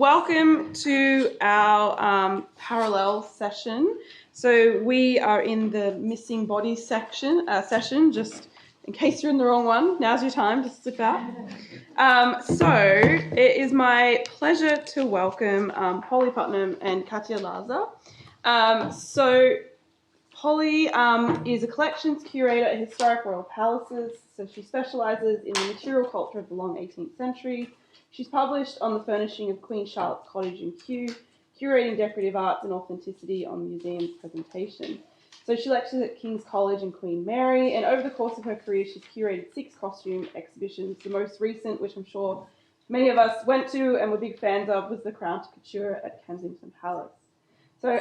Welcome to our parallel session. So we are in the missing bodies session, just in case you're in the wrong one. Now's your time to slip out. So it is my pleasure to welcome Holly Putnam and Katica Laza. So Holly is a collections curator at Historic Royal Palaces, so she specialises in the material culture of the long 18th century. She's published on the furnishing of Queen Charlotte's cottage in Kew, curating decorative arts and authenticity on museum presentation. So she lectures at King's College and Queen Mary, and over the course of her career, she's curated 6 costume exhibitions. The most recent, which I'm sure many of us went to and were big fans of, was the Crown to Couture at Kensington Palace. So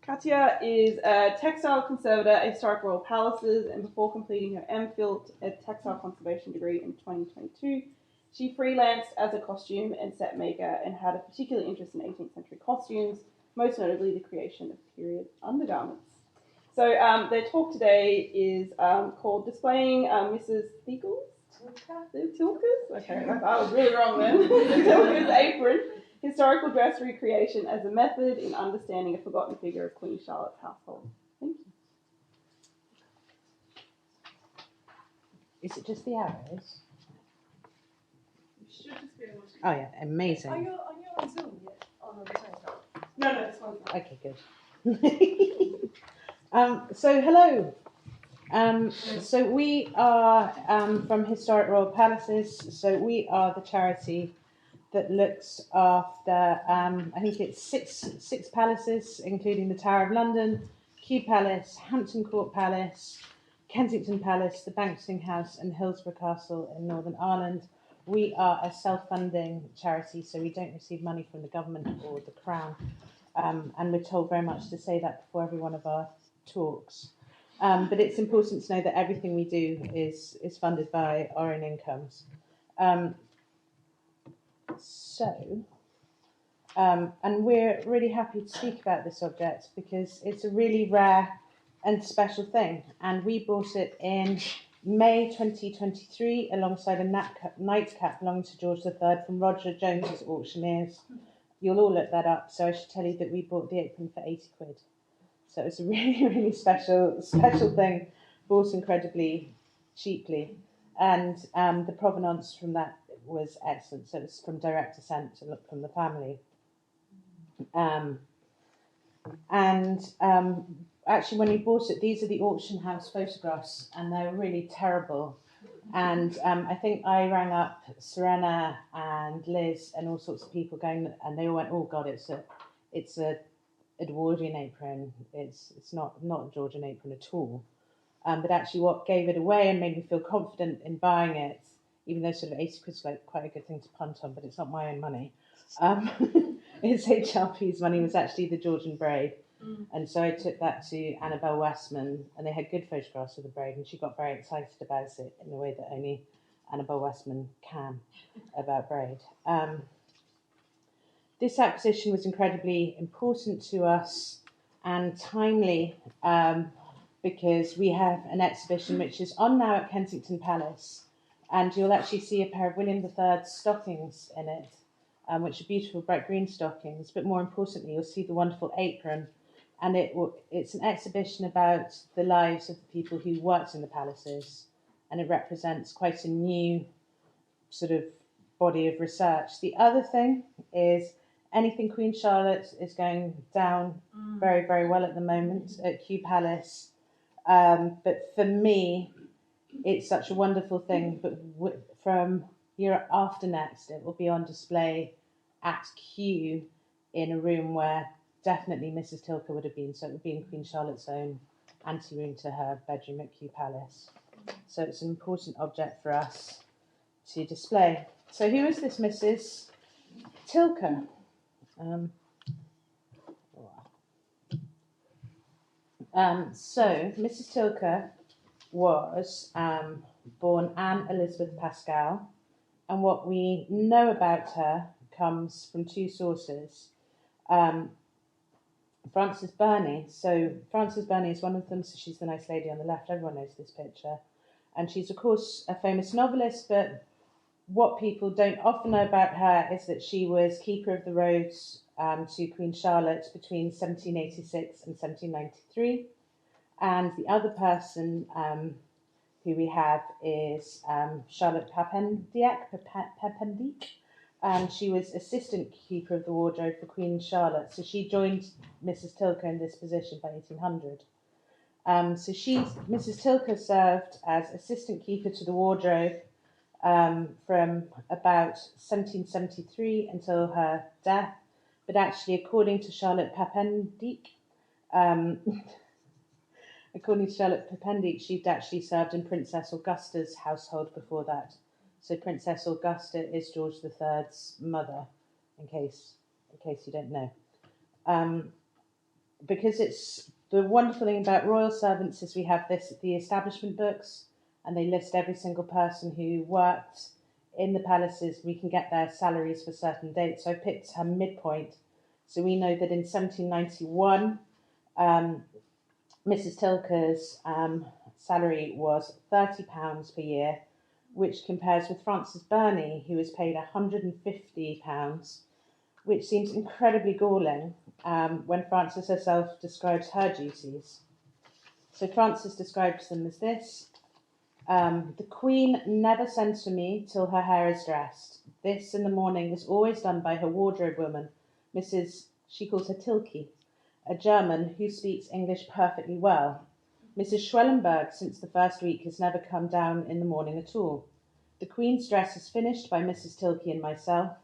Katia is a textile conservator at Historic Royal Palaces, and before completing her MPhil, a textile conservation degree in 2022, she freelanced as a costume and set maker and had a particular interest in 18th century costumes, most notably the creation of period undergarments. So their talk today is called Displaying Mrs. Thielcke's? Okay, I was really wrong then. Thielcke's Apron, historical dress recreation as a method in understanding a forgotten figure of Queen Charlotte's household. Thank you. Is it just the arrows? You should just be able to. Oh yeah, amazing. Are you on Zoom yet? Oh no, this one's not. No, this one's not. Okay, good. So hello. So we are from Historic Royal Palaces. So we are the charity that looks after, I think it's six palaces, including the Tower of London, Kew Palace, Hampton Court Palace, Kensington Palace, the Banksting House, and Hillsborough Castle in Northern Ireland. We are a self-funding charity, so we don't receive money from the government or the Crown, and we're told very much to say that before every one of our talks. But it's important to know that everything we do is funded by our own incomes. And we're really happy to speak about this object because it's a really rare and special thing. And we bought it in May 2023 alongside a nightcap belonging to George III from Roger Jones's auctioneers. You'll all look that up, so I should tell you that we bought the apron for 80 quid. So it's a really, really special thing, bought incredibly cheaply. And the provenance from that was excellent. So it's from direct descent from the family. Actually, when we bought it, these are the auction house photographs, and they're really terrible. And I think I rang up Serena and Liz and all sorts of people going, and they all went, "Oh God, it's a Edwardian apron. It's not a Georgian apron at all." But actually, what gave it away and made me feel confident in buying it, even though sort of 80 quid's like quite a good thing to punt on, but it's not my own money. It's HRP's money, was actually the Georgian braid. And so I took that to Annabel Westman, and they had good photographs of the braid, and she got very excited about it in a way that only Annabel Westman can about braid. This acquisition was incredibly important to us and timely because we have an exhibition which is on now at Kensington Palace, and you'll actually see a pair of William III's stockings in it, which are beautiful bright green stockings, but more importantly you'll see the wonderful apron, and it's an exhibition about the lives of the people who worked in the palaces, and it represents quite a new sort of body of research. The other thing is anything Queen Charlotte is going down very, very well at the moment at Kew Palace. But for me, it's such a wonderful thing. But from year after next, it will be on display at Kew in a room where definitely Mrs. Thielcke would have been. So it would be in Queen Charlotte's own anteroom to her bedroom at Kew Palace. So it's an important object for us to display. So who is this Mrs. Thielcke? So Mrs. Thielcke was born Anne Elizabeth Pascal, and what we know about her comes from 2 sources. Frances Burney. So Frances Burney is one of them, so she's the nice lady on the left. Everyone knows this picture. And she's, of course, a famous novelist, but what people don't often know about her is that she was Keeper of the Roads to Queen Charlotte between 1786 and 1793. And the other person who we have is Charlotte Papendiek. And she was Assistant Keeper of the Wardrobe for Queen Charlotte. So she joined Mrs. Thielcke in this position by 1800. Mrs. Thielcke served as Assistant Keeper to the Wardrobe from about 1773 until her death. But actually, according to Charlotte Papendiek, she'd actually served in Princess Augusta's household before that. So Princess Augusta is George III's mother, in case you don't know. Because it's the wonderful thing about royal servants is we have the establishment books, and they list every single person who worked in the palaces. We can get their salaries for certain dates. So I picked her midpoint. So we know that in 1791, Mrs. Thielcke's salary was £30 per year, which compares with Frances Burney, who was paid £150, which seems incredibly galling when Frances herself describes her duties. So Frances describes them as this. The Queen never sends for me till her hair is dressed. This in the morning is always done by her wardrobe woman, she calls her Thielcke, a German who speaks English perfectly well. Mrs. Schwellenberg, since the first week, has never come down in the morning at all. The Queen's dress is finished by Mrs. Thielcke and myself.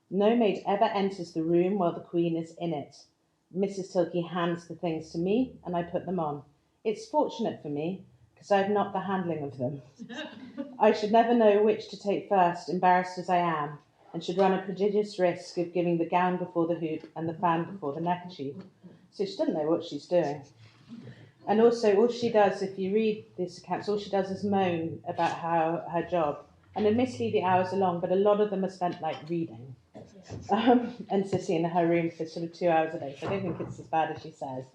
No maid ever enters the room while the Queen is in it. Mrs. Thielcke hands the things to me, and I put them on. It's fortunate for me, because I've not the handling of them. I should never know which to take first, embarrassed as I am, and should run a prodigious risk of giving the gown before the hoop and the fan before the neckerchief. So she doesn't know what she's doing. And also, all she does, if you read this account, all she does is moan about her job. And admittedly, the hours are long, but a lot of them are spent reading and sitting in her room for sort of 2 hours a day. So I don't think it's as bad as she says.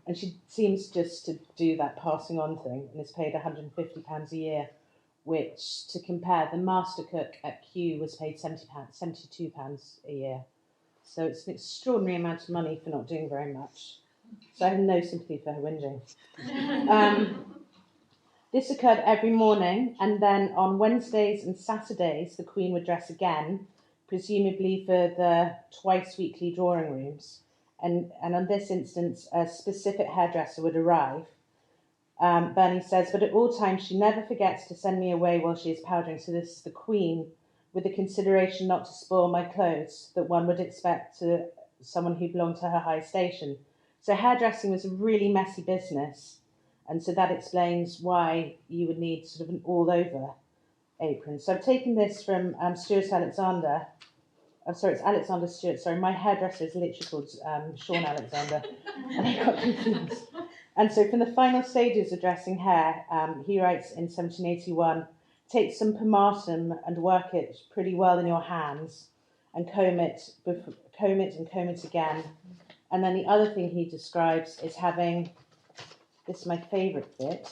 And she seems just to do that passing on thing, and is paid £150 a year, which, to compare, the master cook at Kew was paid £72 a year. So it's an extraordinary amount of money for not doing very much. So I have no sympathy for her whinging. This occurred every morning, and then on Wednesdays and Saturdays, the Queen would dress again, presumably for the twice-weekly drawing rooms. And on this instance, a specific hairdresser would arrive. Bernie says, but at all times she never forgets to send me away while she is powdering. So this is the Queen, with the consideration not to spoil my clothes that one would expect to someone who belonged to her high station. So hairdressing was a really messy business. And so that explains why you would need sort of an all-over apron. So I've taken this from Stuart Alexander. It's Alexander Stewart. Sorry, my hairdresser is literally called Sean Alexander. And I got confused. And so from the final stages of dressing hair, he writes in 1781, take some pomatum and work it pretty well in your hands and comb it again. And then the other thing he describes is having, this is my favourite bit,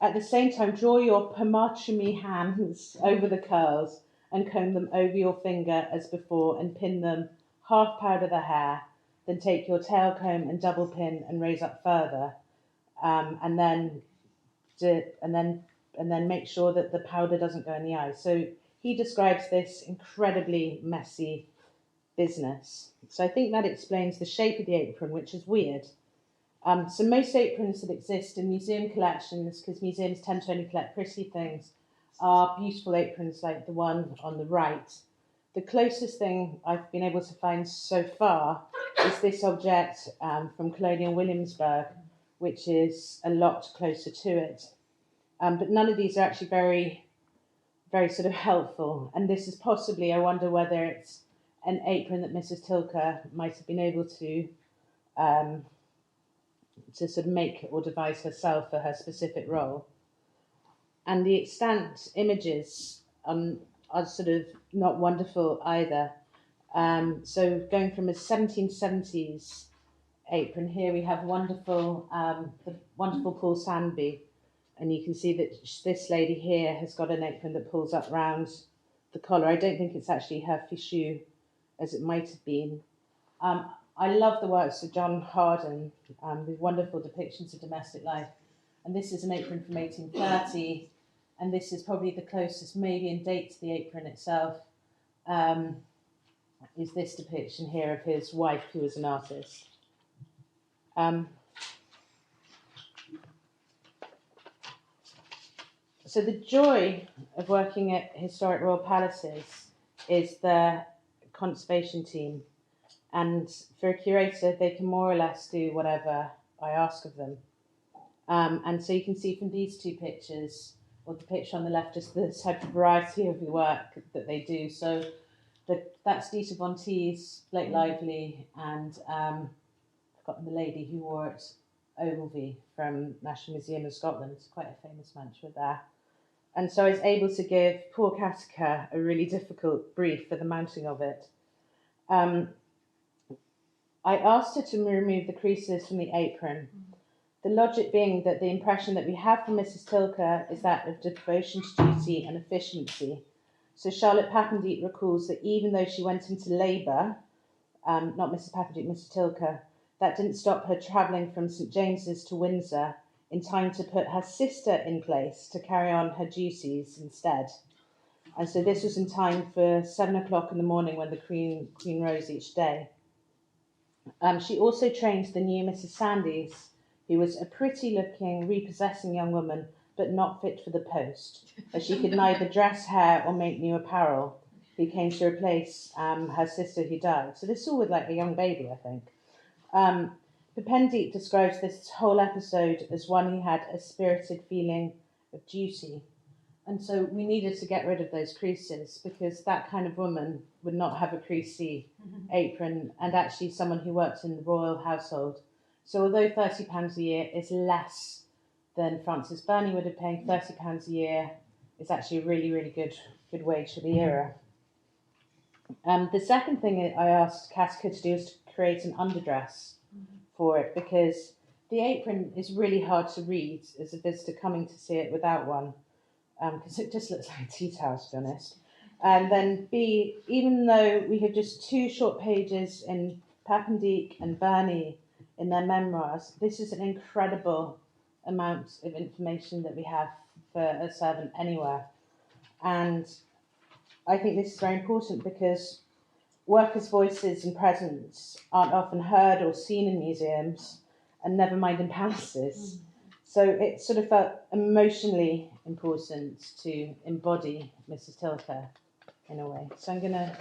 at the same time draw your pomatum hands over the curls and comb them over your finger as before and pin them, half powder the hair, then take your tail comb and double pin and raise up further, and then make sure that the powder doesn't go in the eyes. So he describes this incredibly messy business. So I think that explains the shape of the apron, which is weird. So most aprons that exist in museum collections, because museums tend to only collect pretty things, are beautiful aprons like the one on the right. The closest thing I've been able to find so far is this object from Colonial Williamsburg, which is a lot closer to it. But none of these are actually very, very sort of helpful. And this is possibly, I wonder whether it's an apron that Mrs. Thielcke might have been able to sort of make or devise herself for her specific role. And the extant images are sort of not wonderful either. So going from a 1770s apron, here we have the wonderful Paul Sandby, And you can see that this lady here has got an apron that pulls up round the collar. I don't think it's actually her fichu as it might have been. I love the works of John Harden with wonderful depictions of domestic life. And this is an apron from 1830, and this is probably the closest, maybe in date to the apron itself, is this depiction here of his wife, who was an artist. So the joy of working at historic royal palaces is the conservation team. And for a curator, they can more or less do whatever I ask of them. And so you can see from these two pictures, or the picture on the left, just the type of variety of the work that they do. So that's Dita Von Teese, Blake Lively, and I've forgotten the lady who wore it, Ogilvy from National Museum of Scotland. It's quite a famous mantua there. And so I was able to give poor Katica a really difficult brief for the mounting of it. I asked her to remove the creases from the apron. The logic being that the impression that we have from Mrs. Thielcke is that of devotion to duty and efficiency. So Charlotte Pappendick recalls that even though she went into labour, not Mrs. Pappendick, Mrs. Thielcke, that didn't stop her travelling from St James's to Windsor in time to put her sister in place to carry on her duties instead. And so this was in time for 7 o'clock in the morning when the Queen rose each day. She also trained the new Mrs. Sandys, who was a pretty-looking, repossessing young woman, but not fit for the post, as she could neither dress hair or make new apparel, who came to replace her sister who died. So this is all with like a young baby, I think. Pappendick describes this whole episode as one who had a spirited feeling of duty. And so we needed to get rid of those creases because that kind of woman would not have a creasy apron, and actually someone who worked in the royal household. So although £30 a year is less than Frances Burney would have paid, £30 a year is actually a really, really good wage for the era. The second thing I asked Katica to do is to create an underdress for it, because the apron is really hard to read as a visitor coming to see it without one, because it just looks like a tea towel, to be honest. And then B, even though we have just 2 short pages in Pappendick and Burney in their memoirs, this is an incredible amount of information that we have for a servant anywhere. And I think this is very important because workers' voices and presence aren't often heard or seen in museums, and never mind in palaces. So it sort of felt emotionally important to embody Mrs. Thielcke in a way. So I'm going to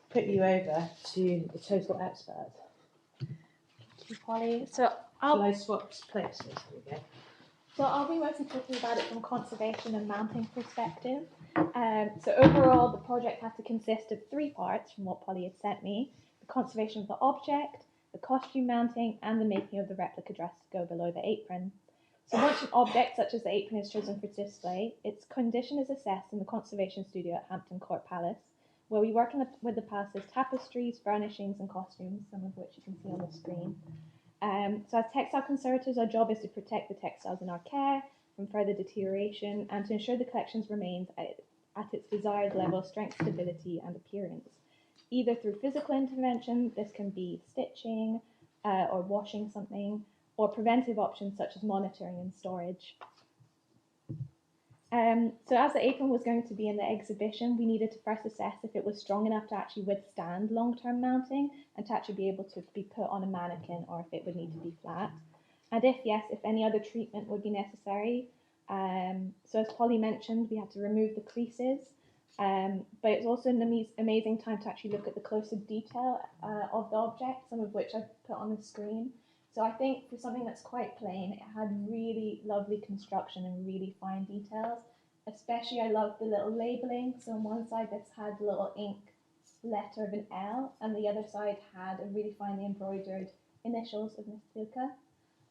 put you over to the total expert. Thank you, Polly. Shall I swap places? There we go. So I'll be mostly talking about it from conservation and mounting perspective. So overall, the project had to consist of 3 parts from what Polly had sent me: the conservation of the object, the costume mounting, and the making of the replica dress to go below the apron. So once an object such as the apron is chosen for display, its condition is assessed in the conservation studio at Hampton Court Palace, where we work with the palace's tapestries, furnishings and costumes, some of which you can see on the screen. So as textile conservators, our job is to protect the textiles in our care from further deterioration and to ensure the collections remains at its desired level of strength, stability and appearance, either through physical intervention, this can be stitching or washing something, or preventive options such as monitoring and storage. So as the apron was going to be in the exhibition, we needed to first assess if it was strong enough to actually withstand long-term mounting and to actually be able to be put on a mannequin, or if it would need to be flat. And if yes, if any other treatment would be necessary. So as Polly mentioned, we had to remove the creases, but it's also an amazing time to actually look at the closer detail of the object, some of which I've put on the screen. So I think for something that's quite plain, it had really lovely construction and really fine details. Especially I love the little labelling. So on one side this had the little ink letter of an L, and the other side had a really finely embroidered initials of Miss Thielcke.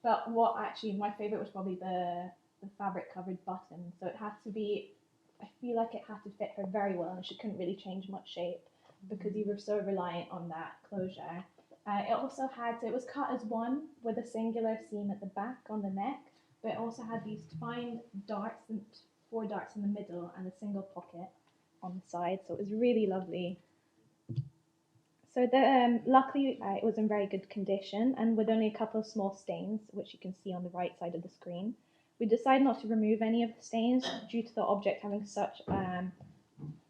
But what actually, my favourite was probably the fabric covered button. So it had to be, I feel like it had to fit her very well, and she couldn't really change much shape because you were so reliant on that closure. It also had, so it was cut as one with a singular seam at the back on the neck, but it also had these fine darts, and 4 darts in the middle and a single pocket on the side, so it was really lovely. So luckily it was in very good condition and with only a couple of small stains, which you can see on the right side of the screen. We decided not to remove any of the stains due to the object having such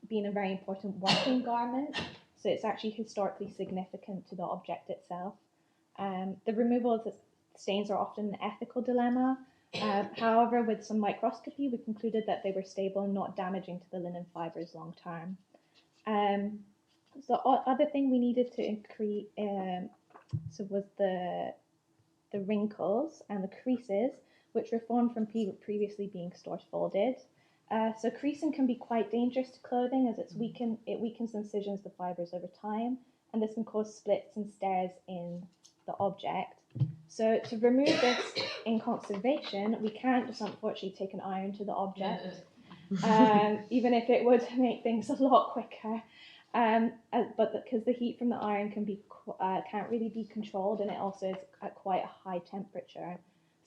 being a very important working garment, so it's actually historically significant to the object itself. The removal of the stains are often an ethical dilemma. However, with some microscopy, we concluded that they were stable and not damaging to the linen fibers long term. The other thing we needed to increase was the wrinkles and the creases, which were formed from previously being stored folded. So creasing can be quite dangerous to clothing as it weakens and incisions the fibers over time, and this can cause splits and stares in the object. So to remove this in conservation, we can't just unfortunately take an iron to the object, even if it would make things a lot quicker. But because the heat from the iron can't really be controlled, and it also is at quite a high temperature.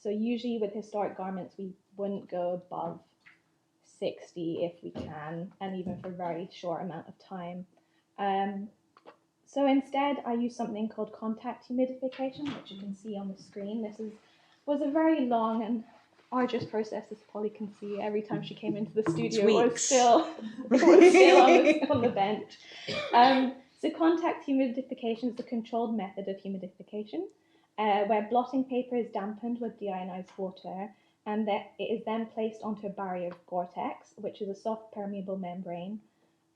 So usually with historic garments, we wouldn't go above 60 if we can, and even for a very short amount of time. So instead, I use something called contact humidification, which you can see on the screen. This was a very long and arduous process, as Polly can see. Every time she came into the studio, it was still on the bench. So contact humidification is a controlled method of humidification, where blotting paper is dampened with deionized water, and that it is then placed onto a barrier of Gore-Tex, which is a soft permeable membrane.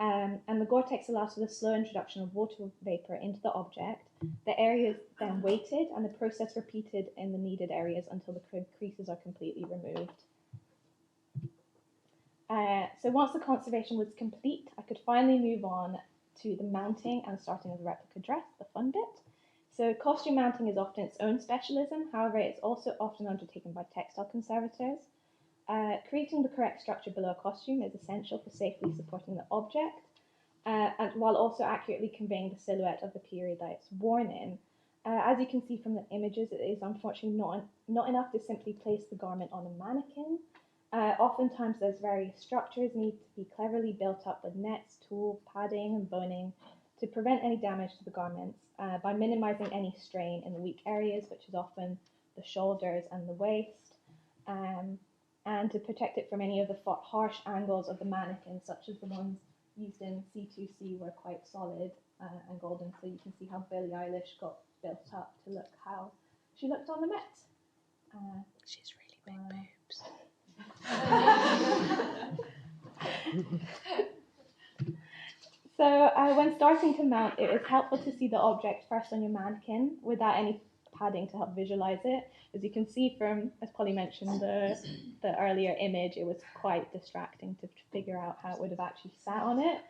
And the Gore-Tex allows for the slow introduction of water vapor into the object. The area is then weighted and the process repeated in the needed areas until the creases are completely removed. So once the conservation was complete, I could finally move on to the mounting and starting of the replica dress, the fun bit. So costume mounting is often its own specialism, however it's also often undertaken by textile conservators. Creating the correct structure below a costume is essential for safely supporting the object, and while also accurately conveying the silhouette of the period that it's worn in. As you can see from the images, it is unfortunately not enough to simply place the garment on a mannequin. Oftentimes there's various structures need to be cleverly built up with nets, tulle, padding and boning to prevent any damage to the garments by minimizing any strain in the weak areas, which is often the shoulders and the waist. And to protect it from any of the harsh angles of the mannequin, such as the ones used in C2C were quite solid and golden, so you can see how Billie Eilish got built up to look how she looked on the Met. She's really big boobs. So when starting to mount, it is helpful to see the object first on your mannequin without any padding to help visualize it. As you can see from, as Polly mentioned, the earlier image, it was quite distracting to figure out how it would have actually sat on it.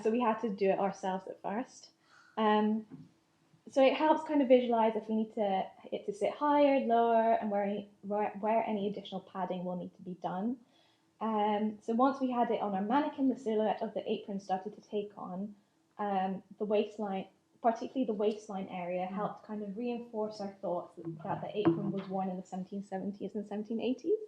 So we had to do it ourselves at first. So it helps kind of visualize if we need it to sit higher, lower, and where any additional padding will need to be done. So once we had it on our mannequin, the silhouette of the apron started to take on. The waistline, particularly the waistline area, helped kind of reinforce our thoughts that the apron was worn in the 1770s and 1780s.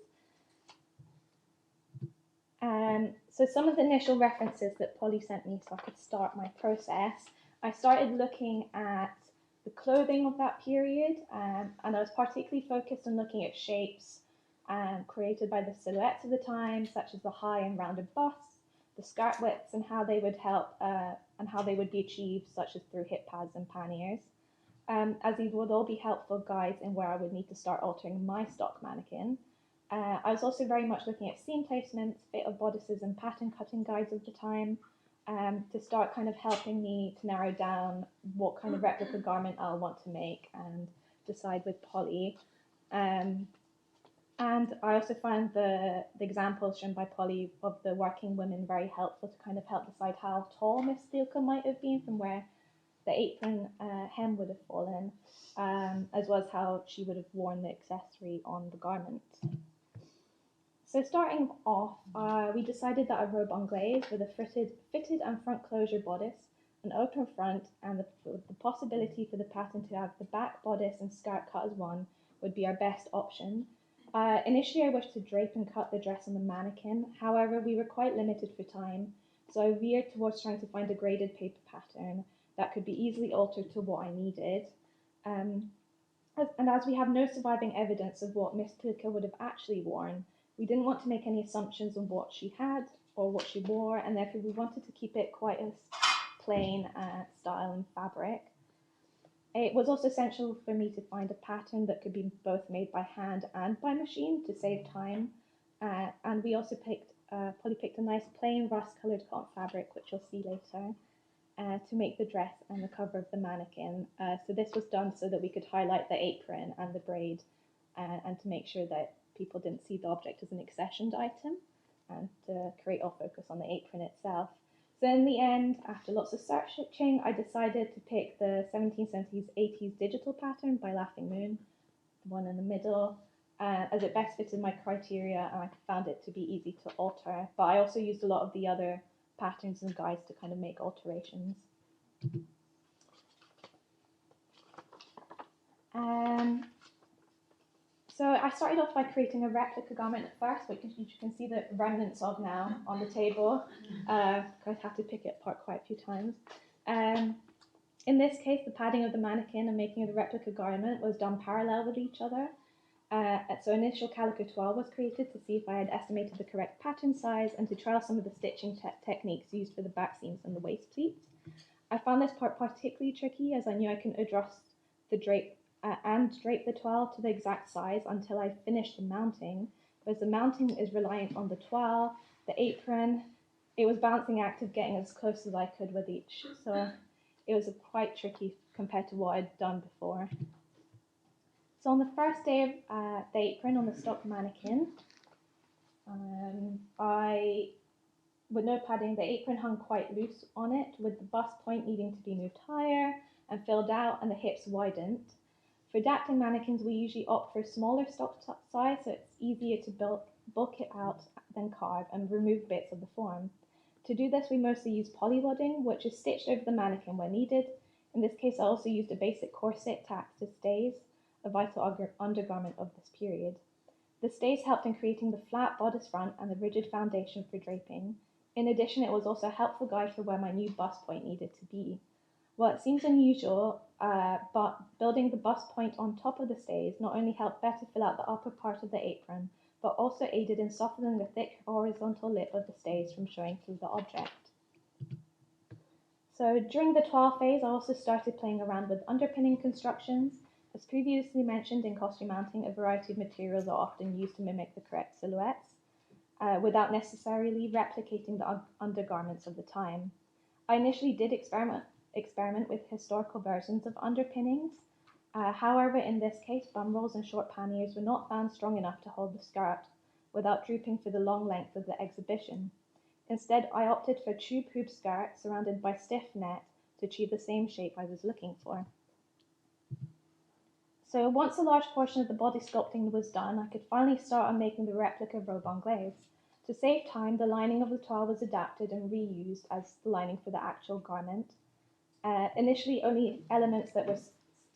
So some of the initial references that Polly sent me so I could start my process, I started looking at the clothing of that period, and I was particularly focused on looking at shapes created by the silhouettes of the time, such as the high and rounded busts, the skirt widths, and how they would help and how they would be achieved, such as through hip pads and panniers. As these would all be helpful guides in where I would need to start altering my stock mannequin. I was also very much looking at seam placements, fit of bodices, and pattern cutting guides of the time to start kind of helping me to narrow down what kind of replica garment I'll want to make and decide with Polly. And I also find the examples shown by Polly of the working women very helpful to kind of help decide how tall Miss Thielcke might have been from where the apron hem would have fallen, as well as how she would have worn the accessory on the garment. So starting off, we decided that a robe anglaise with a fitted and front closure bodice, an open front, and the possibility for the pattern to have the back bodice and skirt cut as one would be our best option. Initially, I wished to drape and cut the dress on the mannequin. However, we were quite limited for time, so I veered towards trying to find a graded paper pattern that could be easily altered to what I needed. And as we have no surviving evidence of what Miss Thielcke would have actually worn, we didn't want to make any assumptions on what she had or what she wore, and therefore we wanted to keep it quite a plain style and fabric. It was also essential for me to find a pattern that could be both made by hand and by machine to save time. And we also Polly picked a nice plain rust-coloured cotton fabric, which you'll see later, to make the dress and the cover of the mannequin. So this was done so that we could highlight the apron and the braid, and to make sure that people didn't see the object as an accessioned item, and to create our focus on the apron itself. So in the end, after lots of searching, I decided to pick the 1770s, 80s digital pattern by Laughing Moon, the one in the middle, as it best fitted my criteria, and I found it to be easy to alter. But I also used a lot of the other patterns and guides to kind of make alterations. So I started off by creating a replica garment at first, which you can see the remnants of now on the table. I've had to pick it apart quite a few times. In this case, the padding of the mannequin and making of the replica garment was done parallel with each other. So initial calico toile was created to see if I had estimated the correct pattern size and to trial some of the stitching techniques used for the back seams and the waist pleats. I found this part particularly tricky, as I knew I couldn't adjust the drape the toile to the exact size until I finished the mounting, because the mounting is reliant on the toile, the apron. It was balancing act of getting as close as I could with each, so it was quite tricky compared to what I'd done before. So on the first day of the apron on the stock mannequin, with no padding, the apron hung quite loose on it, with the bust point needing to be moved higher and filled out and the hips widened. For adapting mannequins, we usually opt for a smaller stock size, so it's easier to bulk it out than carve and remove bits of the form. To do this, we mostly use polywadding, which is stitched over the mannequin where needed. In this case, I also used a basic corset tacked to stays, a vital undergarment of this period. The stays helped in creating the flat bodice front and the rigid foundation for draping. In addition, it was also a helpful guide for where my new bust point needed to be. Well, it seems unusual, but building the bust point on top of the stays not only helped better fill out the upper part of the apron, but also aided in softening the thick horizontal lip of the stays from showing through the object. So during the toile phase, I also started playing around with underpinning constructions. As previously mentioned, in costume mounting, a variety of materials are often used to mimic the correct silhouettes, without necessarily replicating the undergarments of the time. I initially did experiment with historical versions of underpinnings. However, in this case, bum rolls and short panniers were not found strong enough to hold the skirt without drooping for the long length of the exhibition. Instead, I opted for a tube hoop skirt surrounded by stiff net to achieve the same shape I was looking for. So once a large portion of the body sculpting was done, I could finally start on making the replica robe anglaise. To save time, the lining of the toile was adapted and reused as the lining for the actual garment. Initially, only elements that were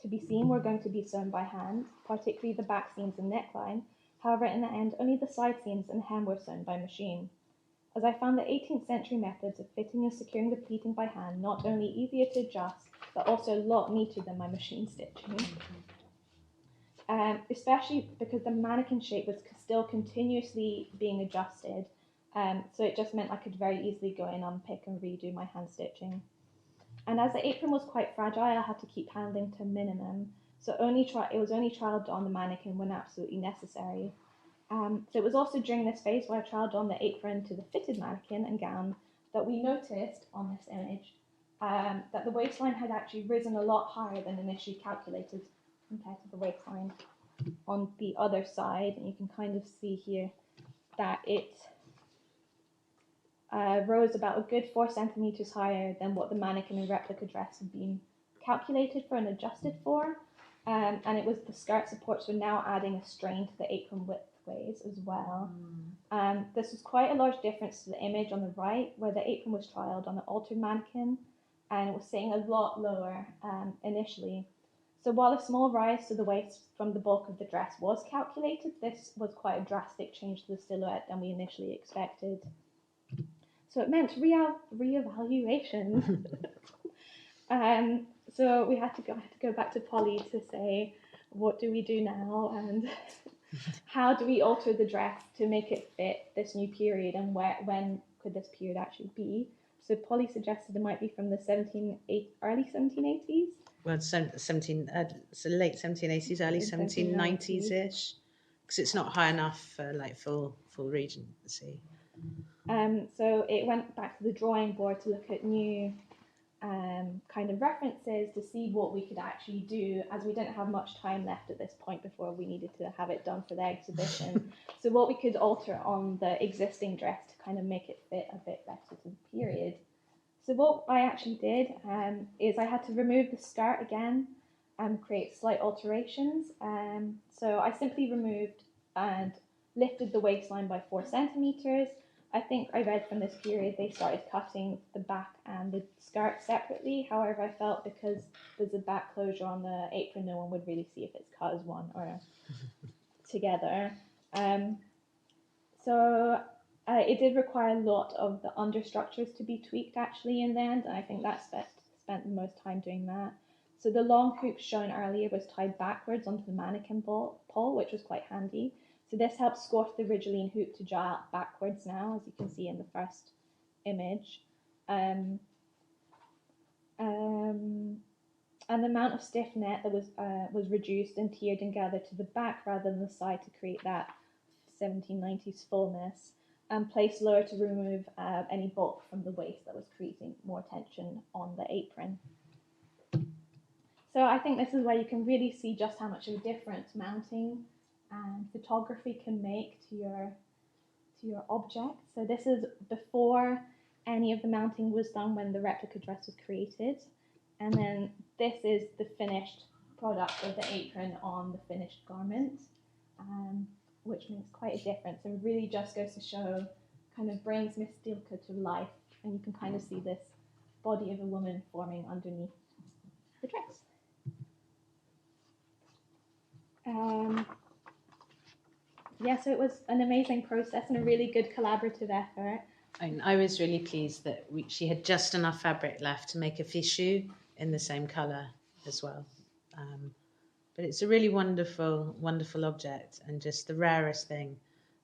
to be seen were going to be sewn by hand, particularly the back seams and neckline. However, in the end, only the side seams and hem were sewn by machine, as I found the 18th century methods of fitting and securing the pleating by hand not only easier to adjust, but also a lot neater than my machine stitching. Especially because the mannequin shape was still continuously being adjusted, so it just meant I could very easily go in, unpick and redo my hand stitching. And as the apron was quite fragile, I had to keep handling to a minimum, so it was only trialled on the mannequin when absolutely necessary. So it was also during this phase where I trialled on the apron to the fitted mannequin and gown that we noticed on this image that the waistline had actually risen a lot higher than initially calculated compared to the waistline on the other side. And you can kind of see here that it rose about a good 4 centimeters higher than what the mannequin and replica dress had been calculated for and adjusted for. And it was the skirt supports were now adding a strain to the apron widthways as well. This was quite a large difference to the image on the right, where the apron was trialled on an altered mannequin, and it was sitting a lot lower initially. So while a small rise to the waist from the bulk of the dress was calculated, this was quite a drastic change to the silhouette than we initially expected. So it meant reevaluation. So we had to go back to Polly to say, what do we do now, and how do we alter the dress to make it fit this new period, and when could this period actually be? So Polly suggested it might be from the early 1780s. Well, so late 1780s, early 1790s-ish, because it's not high enough for like full Regency. So it went back to the drawing board to look at new kind of references to see what we could actually do, as we didn't have much time left at this point before we needed to have it done for the exhibition. So what we could alter on the existing dress to kind of make it fit a bit better to the period. So what I actually did is I had to remove the skirt again and create slight alterations. So I simply removed and lifted the waistline by 4 centimeters. I think I read from this period they started cutting the back and the skirt separately. However, I felt because there's a back closure on the apron, no one would really see if it's cut as one or together. It did require a lot of the understructures to be tweaked actually in the end, and I think that spent the most time doing that. So the long hoop shown earlier was tied backwards onto the mannequin pole, which was quite handy. So this helps squash the Rigeline hoop to draw out backwards now, as you can see in the first image. And the amount of stiff net that was reduced and tiered and gathered to the back rather than the side to create that 1790s fullness, and placed lower to remove any bulk from the waist that was creating more tension on the apron. So I think this is where you can really see just how much of a difference mounting and photography can make to your object. So this is before any of the mounting was done when the replica dress was created. And then this is the finished product of the apron on the finished garment, which makes quite a difference. It really just goes to show, kind of brings Miss Thielcke to life, and you can kind of see this body of a woman forming underneath the dress. So it was an amazing process and a really good collaborative effort. And I was really pleased that she had just enough fabric left to make a fichu in the same colour as well. But it's a really wonderful, wonderful object, and just the rarest thing,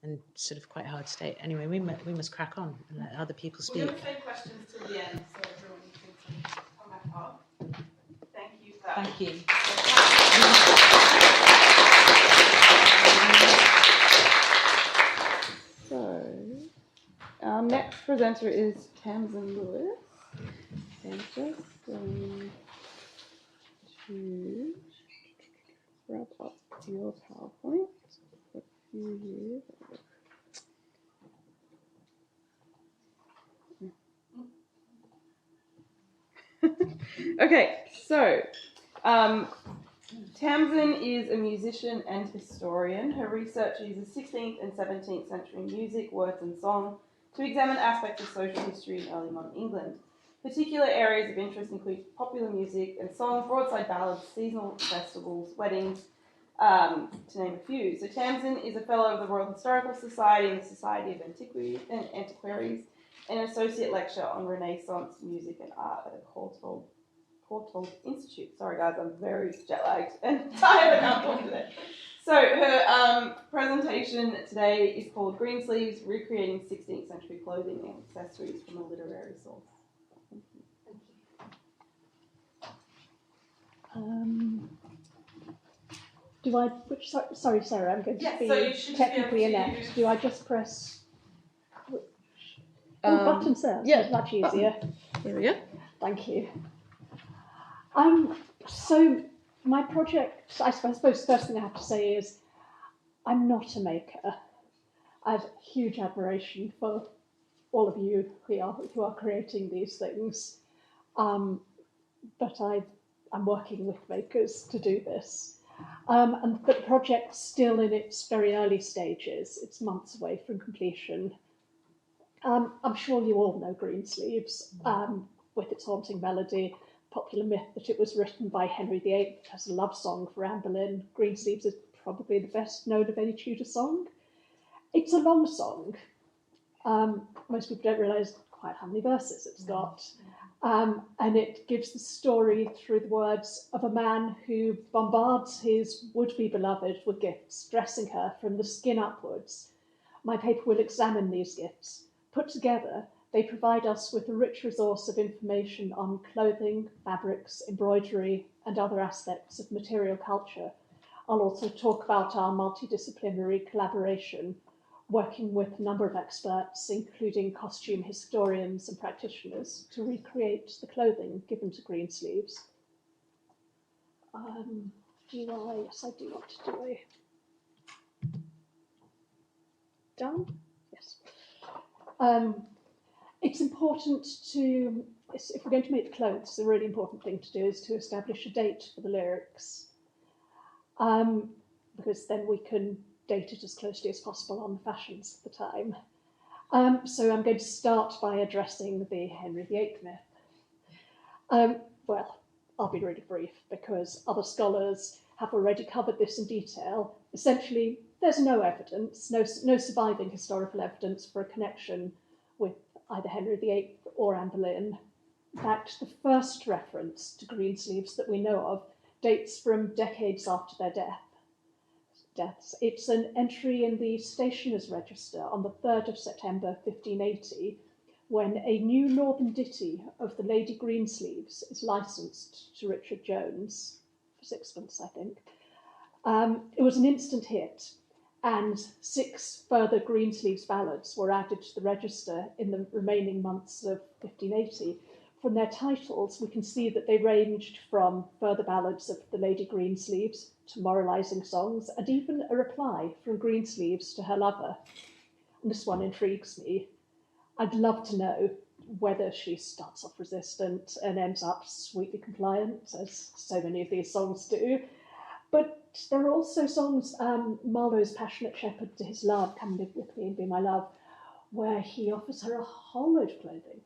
and sort of quite hard to state. Anyway, we must crack on and let other people speak. We're going to save questions till the end, so everyone can come back up. Thank you for that. Thank you. So, our next presenter is Tamsin Lewis. And just going to wrap up your PowerPoint for a few years. Okay, so Tamsin is a musician and historian. Her research uses 16th and 17th century music, words and song to examine aspects of social history in early modern England. Particular areas of interest include popular music and song, broadside ballads, seasonal festivals, weddings, to name a few. So Tamsin is a fellow of the Royal Historical Society and the Society of Antiquaries, and an associate lecturer on Renaissance music and art at the Courtauld Institute. Sorry guys, I'm very jet lagged and tired and can't talk today. So her presentation today is called Greensleeves, Recreating 16th Century Clothing and Accessories from a Literary Source. Thank you. Sorry, Sarah, I'm going to be technically inept. Do I just press buttons there? Yeah. It's much easier. Here we go. Thank you. So my project, I suppose the first thing I have to say is I'm not a maker. I have huge admiration for all of you who are creating these things. But I'm working with makers to do this. But the project's still in its very early stages. It's months away from completion. I'm sure you all know Greensleeves with its haunting melody, popular myth that it was written by Henry VIII as a love song for Anne Boleyn. Greensleeves is probably the best known of any Tudor song. It's a long song. Most people don't realise quite how many verses it's got. And it gives the story through the words of a man who bombards his would-be beloved with gifts, dressing her from the skin upwards. My paper will examine these gifts. Put together, they provide us with a rich resource of information on clothing, fabrics, embroidery, and other aspects of material culture. I'll also talk about our multidisciplinary collaboration, working with a number of experts, including costume historians and practitioners, to recreate the clothing given to Greensleeves. Yes, I do want to do a... Done? Yes. It's important to, if we're going to make the clothes, the really important thing to do is to establish a date for the lyrics, because then we can date it as closely as possible on the fashions of the time. So I'm going to start by addressing the Henry VIII myth. Well, I'll be really brief because other scholars have already covered this in detail. Essentially, there's no evidence, no surviving historical evidence for a connection with either Henry VIII or Anne Boleyn. In fact, the first reference to Greensleeves that we know of dates from decades after their deaths. It's an entry in the Stationers' Register on the 3rd of September 1580, when a new northern ditty of the Lady Greensleeves is licensed to Richard Jones for sixpence, I think. It was an instant hit, and 6 further Greensleeves ballads were added to the register in the remaining months of 1580. From their titles, we can see that they ranged from further ballads of the Lady Greensleeves to moralising songs, and even a reply from Greensleeves to her lover. And this one intrigues me. I'd love to know whether she starts off resistant and ends up sweetly compliant, as so many of these songs do. But there are also songs, Marlowe's Passionate Shepherd to His Love, Come Live With Me and Be My Love, where he offers her a whole load of clothing.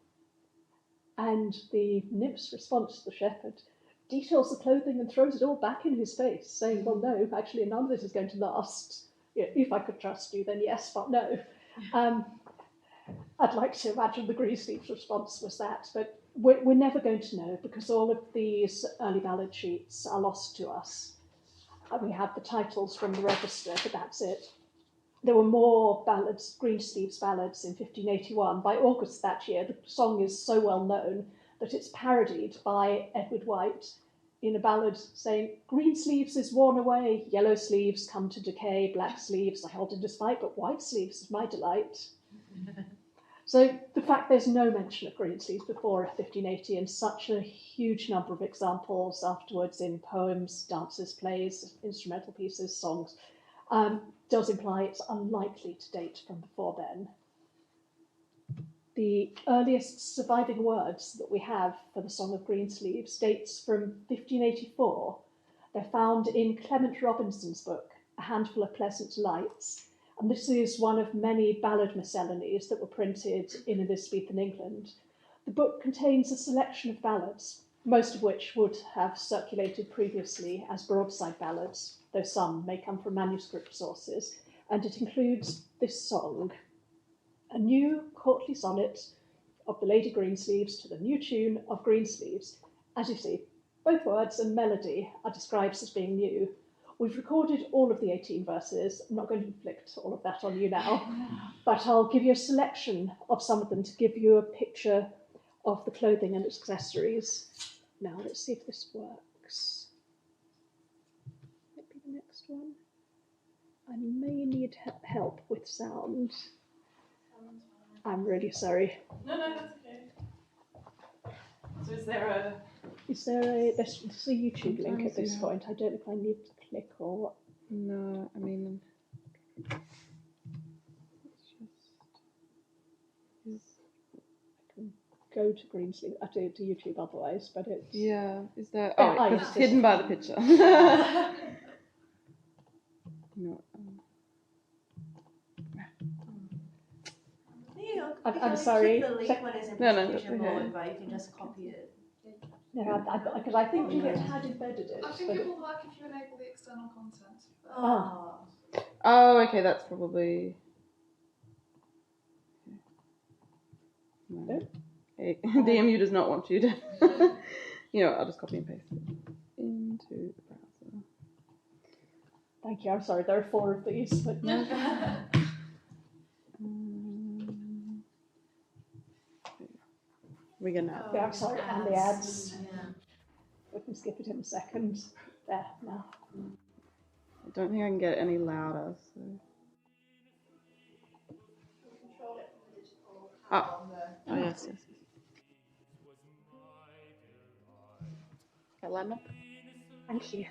And the nymph's response to the shepherd details the clothing and throws it all back in his face, saying, well, no, actually none of this is going to last. You know, if I could trust you, then yes, but no. I'd like to imagine the Greensleeves response was that, but we're never going to know because all of these early ballad sheets are lost to us. We have the titles from the register, but that's it. There were more ballads, Greensleeves ballads, in 1581. By August that year, the song is so well known that it's parodied by Edward White in a ballad saying, Greensleeves is worn away, yellow sleeves come to decay, black sleeves I hold in despite, but white sleeves is my delight. So the fact there's no mention of Greensleeves before 1580 and such a huge number of examples afterwards in poems, dances, plays, instrumental pieces, songs, does imply it's unlikely to date from before then. The earliest surviving words that we have for the Song of Greensleeves dates from 1584. They're found in Clement Robinson's book, A Handful of Pleasant Lights, and this is one of many ballad miscellanies that were printed in Elizabethan England. The book contains a selection of ballads, most of which would have circulated previously as broadside ballads, though some may come from manuscript sources, and it includes this song, a new courtly sonnet of the Lady Greensleeves to the new tune of Greensleeves. As you see, both words and melody are described as being new. We've recorded all of the 18 verses. I'm not going to inflict all of that on you now, but I'll give you a selection of some of them to give you a picture of the clothing and accessories. Now, let's see if this works. Might be the next one. I may need help with sound. I'm really sorry. No, that's okay. So is there a... There's a YouTube link at this point. I don't know if I need to click or what. No, I mean... I can go to Greensleeves, to YouTube otherwise, but it's... Yeah, is there... Oh, because yes, it's hidden by the picture. No. I'm sorry. The link when it's in No, presentation okay. mode, but you can just copy it. No, because I think Juliet had embedded it. I think it will work if you enable the external content. Oh, okay, that's probably. No. Okay. DMU does not want you to. You know, I'll just copy and paste it into the browser. Thank you. I'm sorry, there are 4 of these. But We're gonna. yeah, I'm sorry, and the ads. We can skip it in a second. There, now. I don't think I can get it any louder. So. Control it from the digital. Oh yes. Okay, Lemon. Thank you.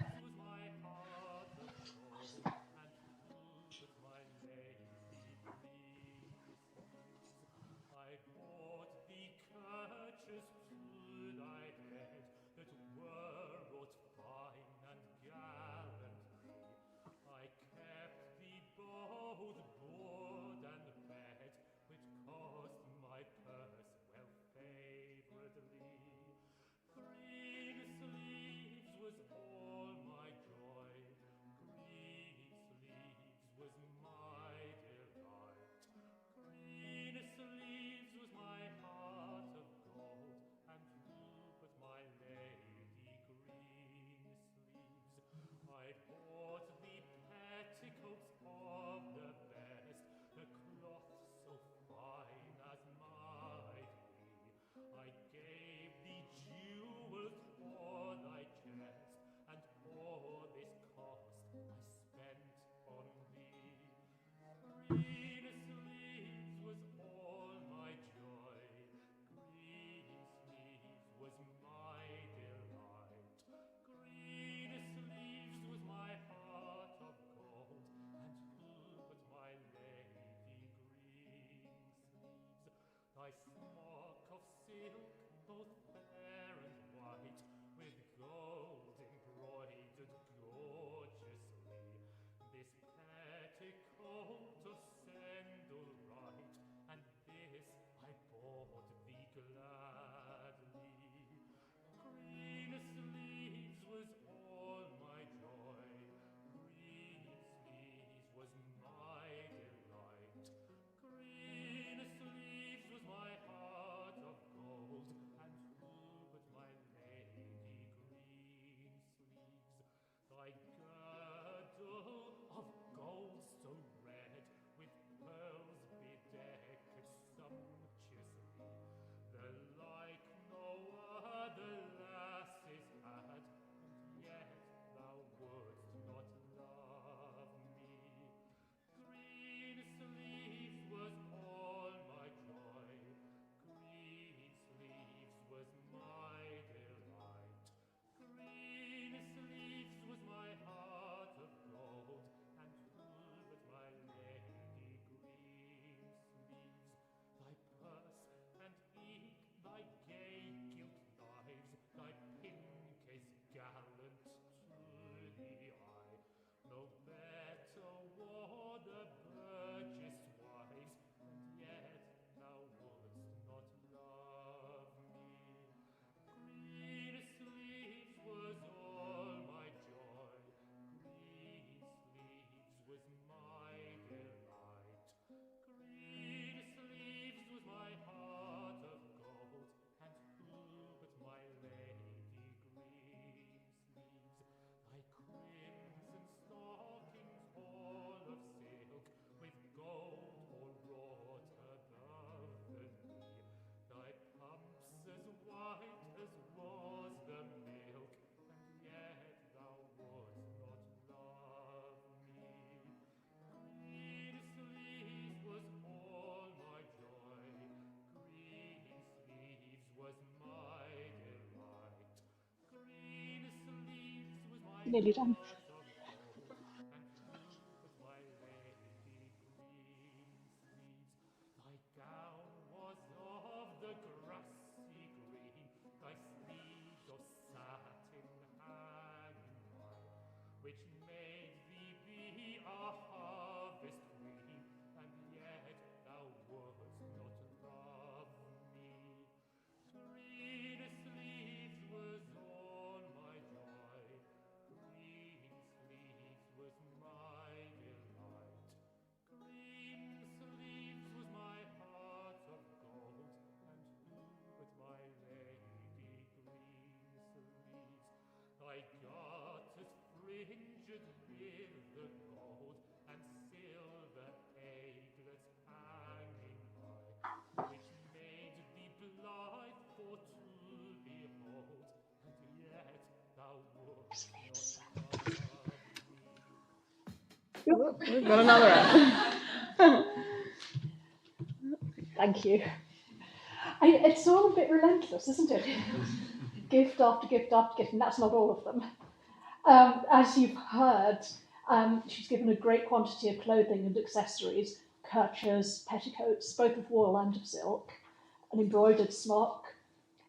Nearly done. We've got another app. Thank you. It's all a bit relentless, isn't it? Gift after gift after gift, and that's not all of them. As you've heard, she's given a great quantity of clothing and accessories, kerchiers, petticoats, both of wool and of silk, an embroidered smock,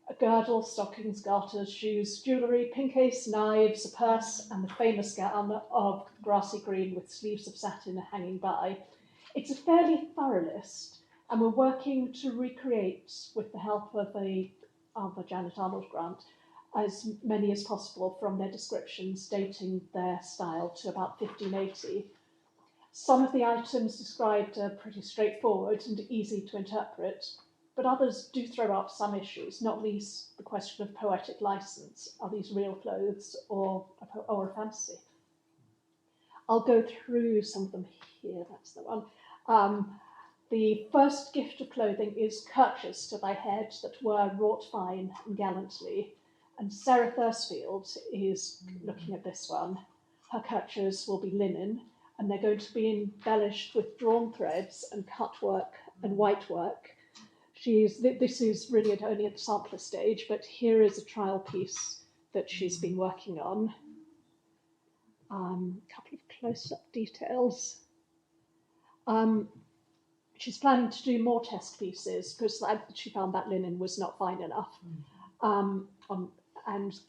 a girdle, stockings, garters, shoes, jewellery, pin case, knives, a purse, and the famous gown of grassy green with sleeves of satin hanging by. It's a fairly thorough list, and we're working to recreate, with the help of a Janet Arnold grant, as many as possible from their descriptions dating their style to about 1580. Some of the items described are pretty straightforward and easy to interpret, but others do throw up some issues, not least the question of poetic license. Are these real clothes or a fantasy? I'll go through some of them here, that's the one. The first gift of clothing is kerchiers to thy head that were wrought fine and gallantly. And Sarah Thursfield is looking at this one. Her kerchiers will be linen, and they're going to be embellished with drawn threads and cut work and white work. This is really only at the sampler stage, but here is a trial piece that she's been working on. A couple of close-up details. She's planning to do more test pieces because she found that linen was not fine enough. And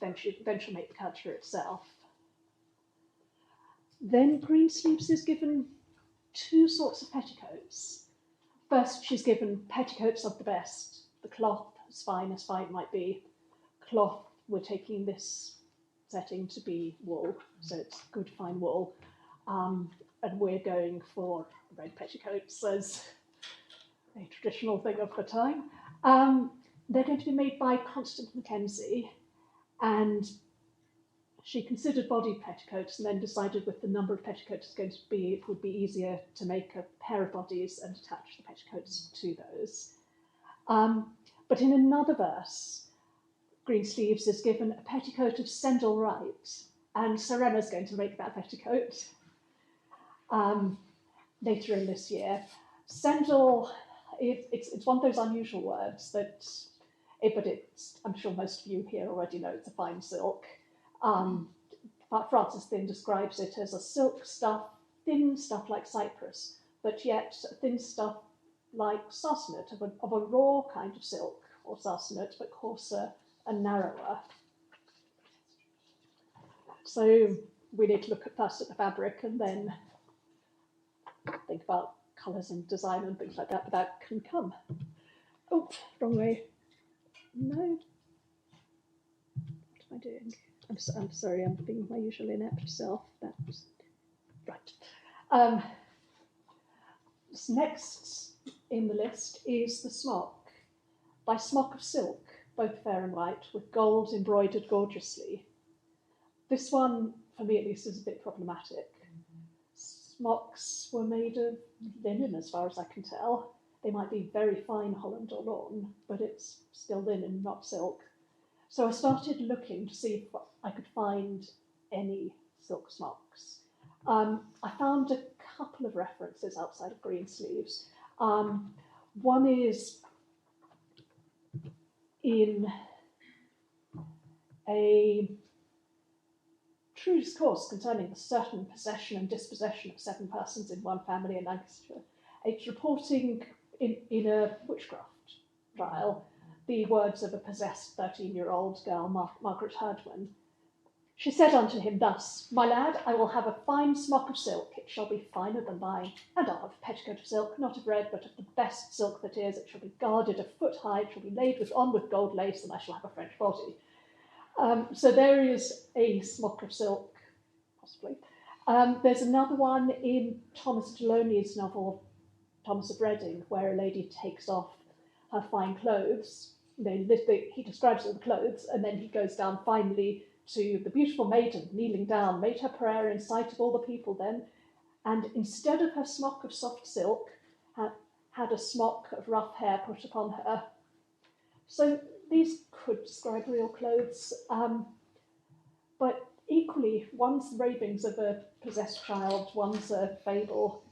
then she'll make the kerchier itself. Then Greensleeves is given two sorts of petticoats. First, she's given petticoats of the best, the cloth as fine might be. Cloth, we're taking this setting to be wool, so it's good fine wool. And we're going for red petticoats as a traditional thing of the time. They're going to be made by Constance Mackenzie, and she considered body petticoats and then decided with the number of petticoats it's going to be, it would be easier to make a pair of bodies and attach the petticoats to those. But in another verse, Greensleeves is given a petticoat of Sendall Wright, and Serena's going to make that petticoat later in this year. Sendall, it's one of those unusual words that, I'm sure most of you here already know it's a fine silk. But Frances Thin describes it as a silk stuff, thin stuff like cypress, but yet a thin stuff like sarsenet, of a raw kind of silk, or sarsenet, but coarser and narrower. So we need to look first at the fabric and then think about colours and design and things like that, but that can come. Oh, wrong way. No. What am I doing? I'm sorry, I'm being my usual inept self. That's right. Next in the list is the smock. By smock of silk, both fair and white, with gold embroidered gorgeously. This one, for me at least, is a bit problematic. Smocks were made of linen, as far as I can tell. They might be very fine Holland or lawn, but it's still linen, not silk. So I started looking to see if I could find any silk smocks. I found a couple of references outside of Greensleeves. One is in a true discourse concerning the certain possession and dispossession of 7 persons in one family in Lancashire. It's reporting in a witchcraft trial the words of a possessed 13-year-old girl, Margaret Herdman. She said unto him thus, My lad, I will have a fine smock of silk, it shall be finer than thine, and I'll have a petticoat of silk, not of red, but of the best silk that is, it shall be guarded a foot high, it shall be laid on with gold lace, and I shall have a French body. So there is a smock of silk, possibly. There's another one in Thomas Deloney's novel, Thomas of Reading, where a lady takes off her fine clothes. He describes all the clothes, and then he goes down finally to the beautiful maiden kneeling down, made her prayer in sight of all the people then, and instead of her smock of soft silk, had a smock of rough hair put upon her. So these could describe real clothes, but equally, one's the ravings of a possessed child, one's a fable.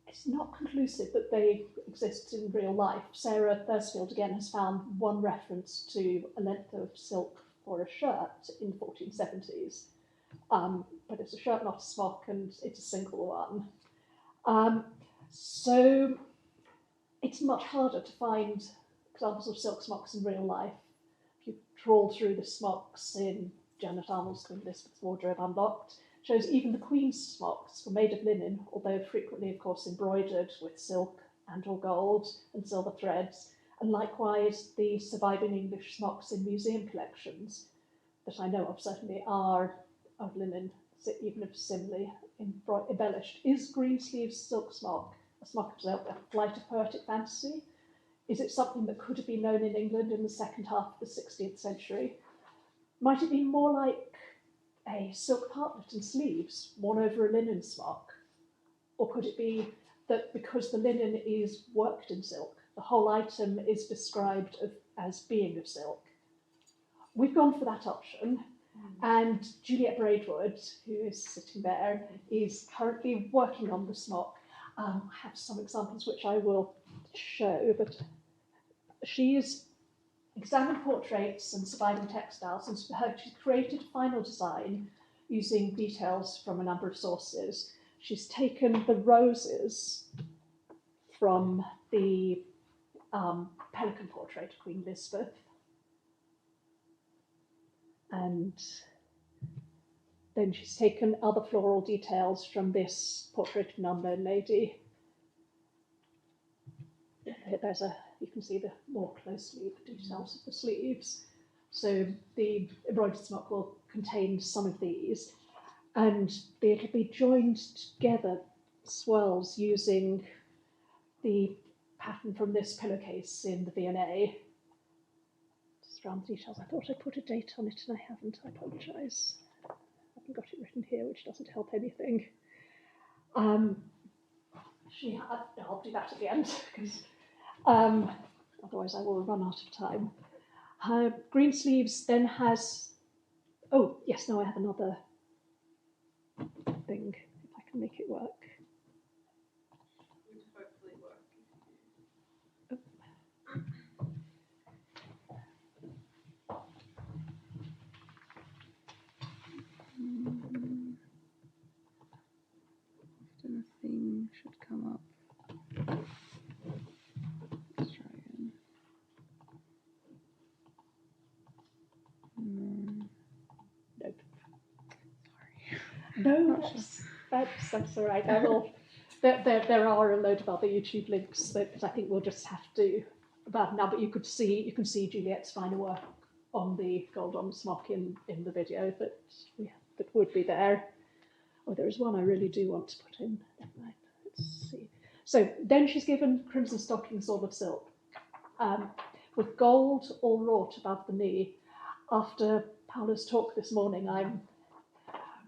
It's not conclusive that they exist in real life. Sarah Thursfield again has found one reference to a length of silk for a shirt in the 1470s, but it's a shirt, not a smock, and it's a single one. So it's much harder to find examples of silk smocks in real life. If you trawl through the smocks in Janet Arnold's Queen Elizabeth's Wardrobe Unlocked, shows even the Queen's smocks were made of linen, although frequently, of course, embroidered with silk and or gold and silver threads, and likewise the surviving English smocks in museum collections that I know of certainly are of linen, even if similarly embellished. Is Greensleeves silk smock a smock of a flight of poetic fantasy? Is it something that could have been known in England in the second half of the 16th century? Might it be more like a silk partlet and sleeves worn over a linen smock? Or could it be that because the linen is worked in silk, the whole item is described as being of silk? We've gone for that option, and Juliet Braidwood, who is sitting there, is currently working on the smock. I have some examples which I will show, but she's examined portraits and surviving textiles, and she's created a final design using details from a number of sources. She's taken the roses from the pelican portrait of Queen Elizabeth, and then she's taken other floral details from this portrait of an unknown lady. You can see the more closely the details of the sleeves. So the embroidered smock will contain some of these, and it'll be joined together, swirls, using the pattern from this pillowcase in the V&A. Just around the details. I thought I put a date on it and I haven't. I apologise. I haven't got it written here, which doesn't help anything. I'll do that at the end, because otherwise I will run out of time. Greensleeves then has, oh yes, no, I have another thing, if I can make it work. Would hopefully work. Often a thing should come up. Let's try again. Nope. Sorry. No, that's all right. I will. There are a load of other YouTube links that I think we'll just have to about now. But you can see Juliet's final work on the gold on smock in the video that would be there. Oh, there is one I really do want to put in. Never mind. Let's see. So then she's given crimson stockings all of silk, with gold all wrought above the knee. After Paola's talk this morning, I'm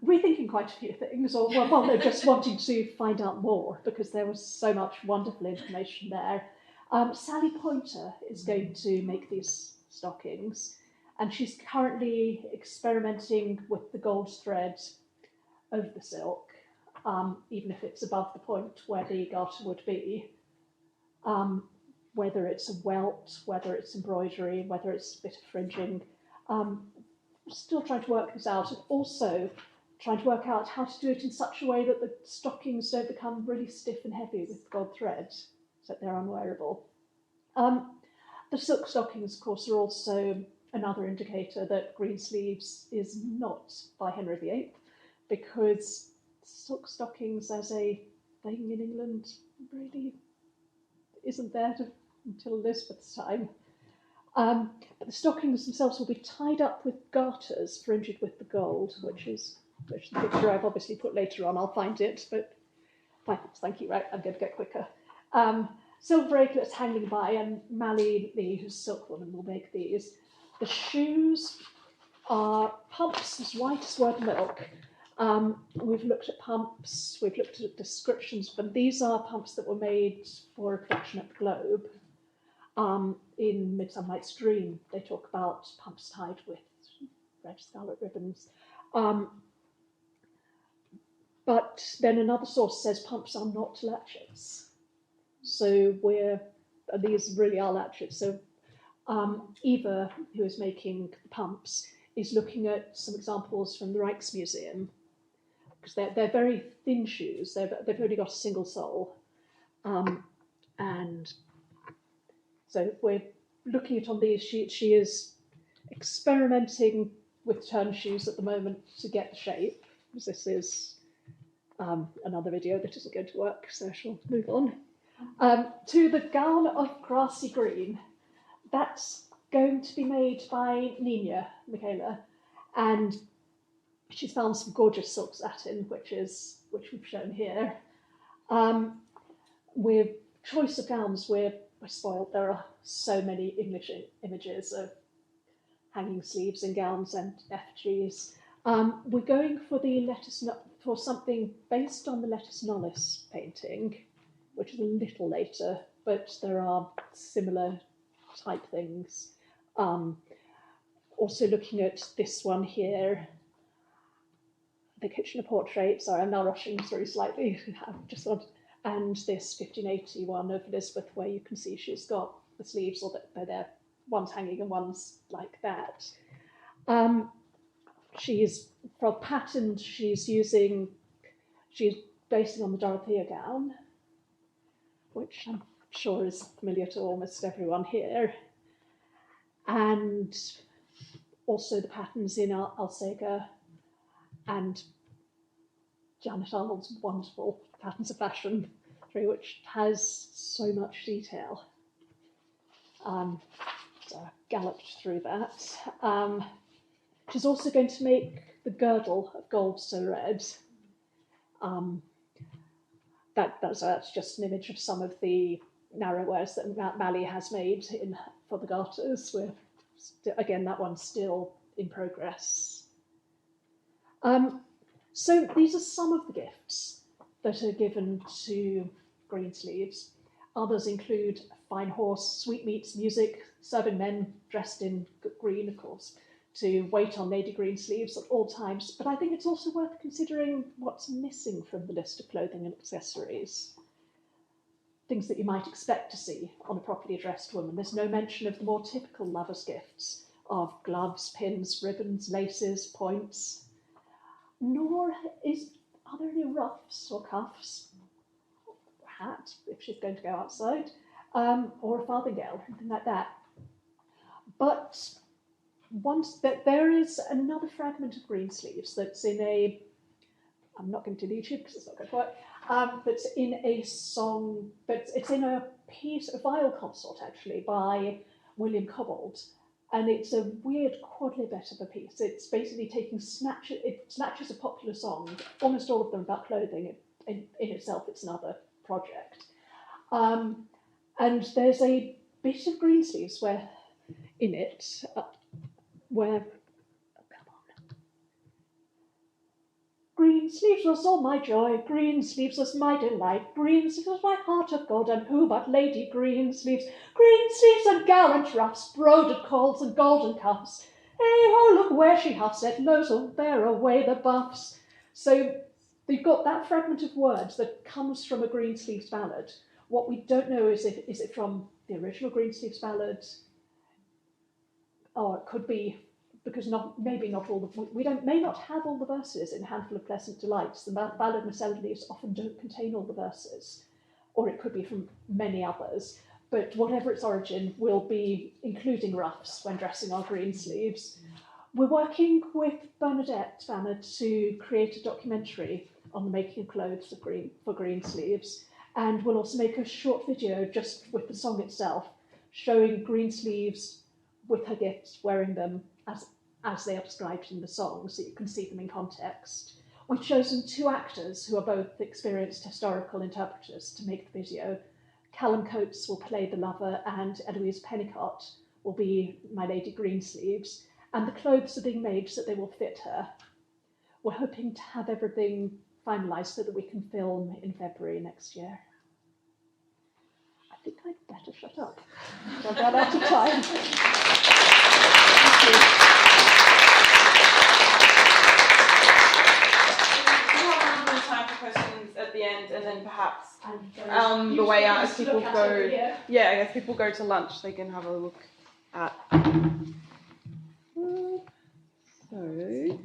rethinking quite a few things, or well, no, just wanting to find out more, because there was so much wonderful information there. Sally Pointer is going to make these stockings, and she's currently experimenting with the gold thread of the silk, even if it's above the point where the garter would be. Whether it's a welt, whether it's embroidery, whether it's a bit of fringing. Still trying to work this out, and also trying to work out how to do it in such a way that the stockings don't become really stiff and heavy with gold thread, so that they're unwearable. The silk stockings, of course, are also another indicator that Greensleeves is not by Henry VIII, because silk stockings as a thing in England really isn't there until Elizabeth's time. But the stockings themselves will be tied up with garters fringed with the gold, which the picture I've obviously put later on. I'll find it, but thank you. Right, I'm going to get quicker. Silver bracelets hanging by, and Mally Lee, who's a silkwoman, will make these. The shoes are pumps as white as word milk. We've looked at pumps, we've looked at descriptions, but these are pumps that were made for a production at the Globe. In Midsummer Night's Dream, they talk about pumps tied with red scarlet ribbons. But then another source says pumps are not latchets. So these really are latchets. So Eva, who is making the pumps, is looking at some examples from the Rijksmuseum, because they're very thin shoes. They've only got a single sole. And so we're looking at on these. She is experimenting with turn shoes at the moment to get the shape. This is another video that isn't going to work, so I shall move on. To the gown of grassy green. That's going to be made by Nina Michaela, and she's found some gorgeous silk satin, which we've shown here. With choice of gowns, we're spoiled. There are so many images of hanging sleeves and gowns and effigies. We're going for something based on the Lettuce Nollis painting, which is a little later, but there are similar type things. Also looking at this one here, the Kitchener portrait. Sorry, I'm now rushing through slightly. And this 1581 of Elizabeth, where you can see she's got the sleeves, or they're one's hanging and one's like that. She's for patterns. She's basing on the Dorothea gown, which I'm sure is familiar to almost everyone here. And also the patterns in Alsager and Janet Arnold's wonderful Patterns of Fashion, which has so much detail. So I galloped through that. She's also going to make the girdle of gold so red. That's just an image of some of the narrowwares that Mally has made for the garters. Again, that one's still in progress. So these are some of the gifts that are given to Greensleeves. Others include a fine horse, sweetmeats, music, serving men dressed in green, of course, to wait on Lady Greensleeves at all times. But I think it's also worth considering what's missing from the list of clothing and accessories. Things that you might expect to see on a properly dressed woman. There's no mention of the more typical lover's gifts of gloves, pins, ribbons, laces, points. Nor are there any ruffs or cuffs, a hat if she's going to go outside, or a farthingale, anything like that. But there is another fragment of Greensleeves that's in I'm not going to do YouTube because it's not going to work, that's in a song, but it's in a viol consort actually by William Cobbold. And it's a weird quadlibet of a piece. It's basically taking snatches of popular songs, almost all of them about clothing. In itself, it's another project. And there's a bit of Greensleeves where Greensleeves was all my joy, Greensleeves was my delight, Greensleeves was my heart of gold, and who but Lady Greensleeves? Greensleeves and gallant ruffs, broidered colls and golden cuffs. Hey-ho, look where she huffs, let Losel bear away the buffs. So you've got that fragment of words that comes from a Greensleeves ballad. What we don't know is it from the original Greensleeves ballad, or it could be because may not have all the verses in Handful of Pleasant Delights. The ballad Miscellanies often don't contain all the verses, or it could be from many others. But whatever its origin, we'll be including ruffs when dressing our Greensleeves. We're working with Bernadette Banner to create a documentary on the making of clothes for Greensleeves, and we'll also make a short video just with the song itself, showing Greensleeves with her gifts, wearing them as they are described in the song, so you can see them in context. We've chosen two actors who are both experienced historical interpreters to make the video. Callum Coates will play the lover, and Eloise Pennicott will be my Lady Greensleeves, and the clothes are being made so that they will fit her. We're hoping to have everything finalised so that we can film in February next year. I think I'd better shut up. I've run out of time. Thank you. the end, and then perhaps And the way out, as as people go, I guess people go to lunch, they can have a look at. So,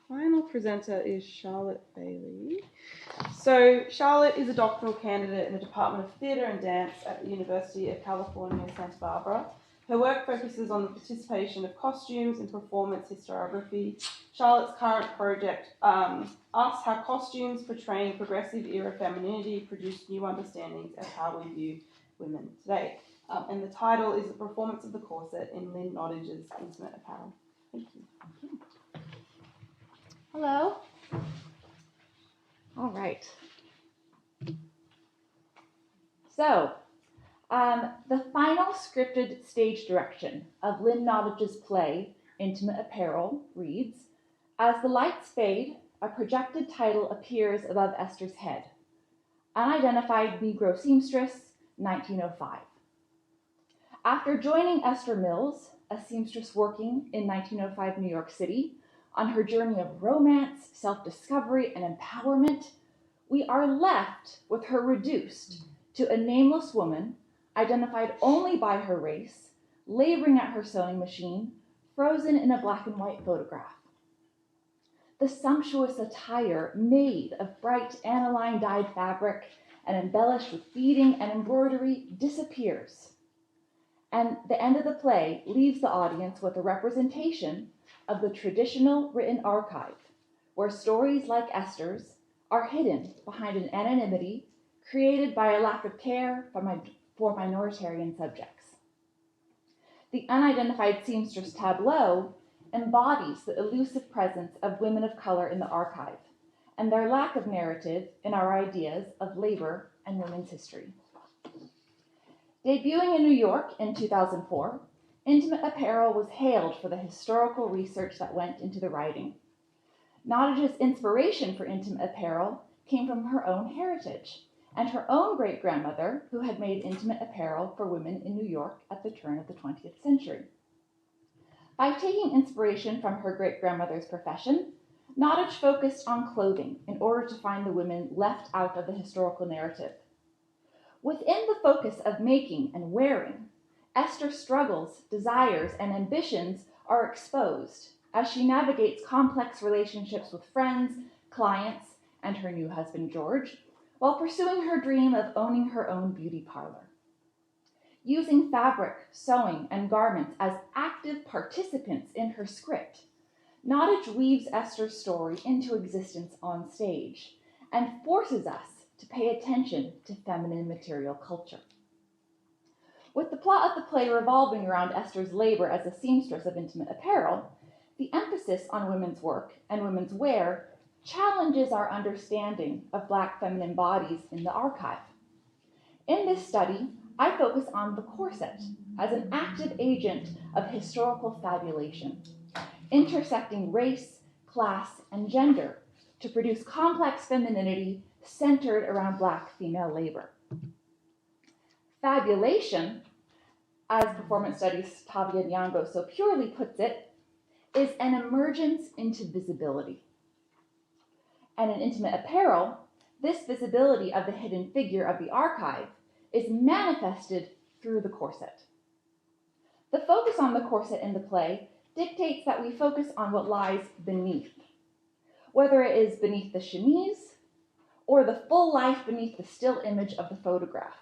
final presenter is Charlotte Bailey. So, Charlotte is a doctoral candidate in the Department of Theatre and Dance at the University of California, Santa Barbara. Her work focuses on the participation of costumes in performance historiography. Charlotte's current project asks how costumes portraying progressive era femininity produce new understandings of how we view women today. And the title is The Performance of the Corset in Lynn Nottage's Intimate Apparel. Thank you. Hello. All right. So, the final scripted stage direction of Lynn Nottage's play, Intimate Apparel, reads, as the lights fade, a projected title appears above Esther's head. Unidentified Negro Seamstress, 1905. After joining Esther Mills, a seamstress working in 1905 New York City, on her journey of romance, self-discovery, and empowerment, we are left with her reduced to a nameless woman, identified only by her race, laboring at her sewing machine, frozen in a black and white photograph. The sumptuous attire made of bright aniline dyed fabric and embellished with beading and embroidery disappears. And the end of the play leaves the audience with a representation of the traditional written archive, where stories like Esther's are hidden behind an anonymity created by a lack of care for minoritarian subjects. The unidentified seamstress tableau embodies the elusive presence of women of color in the archive and their lack of narrative in our ideas of labor and women's history. Debuting in New York in 2004, Intimate Apparel was hailed for the historical research that went into the writing. Nottage's inspiration for Intimate Apparel came from her own heritage and her own great-grandmother, who had made intimate apparel for women in New York at the turn of the 20th century. By taking inspiration from her great-grandmother's profession, Nottage focused on clothing in order to find the women left out of the historical narrative. Within the focus of making and wearing, Esther's struggles, desires, and ambitions are exposed as she navigates complex relationships with friends, clients, and her new husband, George, while pursuing her dream of owning her own beauty parlor. Using fabric, sewing, and garments as active participants in her script, Nottage weaves Esther's story into existence on stage and forces us to pay attention to feminine material culture. With the plot of the play revolving around Esther's labor as a seamstress of intimate apparel, the emphasis on women's work and women's wear challenges our understanding of Black feminine bodies in the archive. In this study, I focus on the corset as an active agent of historical fabulation, intersecting race, class, and gender to produce complex femininity centered around Black female labor. Fabulation, as performance studies Tavia Nyong'o so purely puts it, is an emergence into visibility. And in intimate apparel, this visibility of the hidden figure of the archive is manifested through the corset. The focus on the corset in the play dictates that we focus on what lies beneath, whether it is beneath the chemise or the full life beneath the still image of the photograph.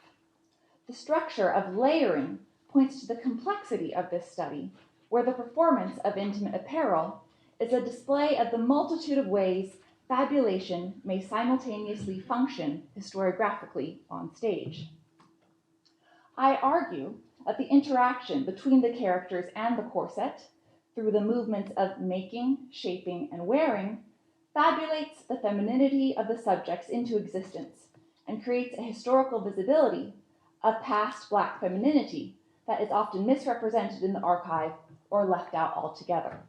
The structure of layering points to the complexity of this study, where the performance of intimate apparel is a display of the multitude of ways fabulation may simultaneously function historiographically on stage. I argue that the interaction between the characters and the corset, through the movements of making, shaping, and wearing, fabulates the femininity of the subjects into existence and creates a historical visibility of past Black femininity that is often misrepresented in the archive or left out altogether.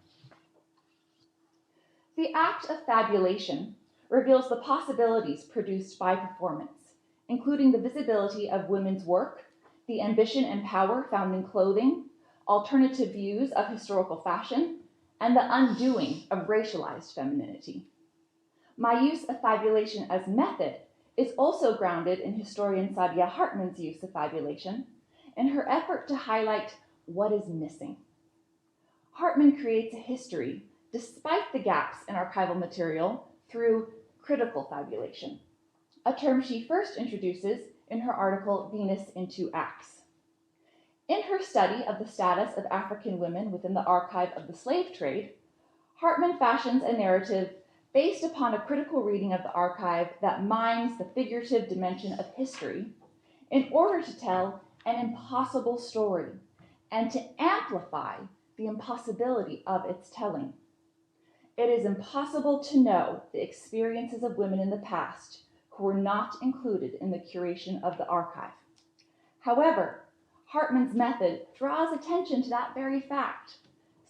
The act of fabulation reveals the possibilities produced by performance, including the visibility of women's work, the ambition and power found in clothing, alternative views of historical fashion, and the undoing of racialized femininity. My use of fabulation as method is also grounded in historian Saadia Hartman's use of fabulation and her effort to highlight what is missing. Hartman creates a history despite the gaps in archival material through critical fabulation, a term she first introduces in her article Venus in Two Acts. In her study of the status of African women within the archive of the slave trade, Hartman fashions a narrative based upon a critical reading of the archive that mines the figurative dimension of history in order to tell an impossible story and to amplify the impossibility of its telling. It is impossible to know the experiences of women in the past who were not included in the curation of the archive. However, Hartman's method draws attention to that very fact.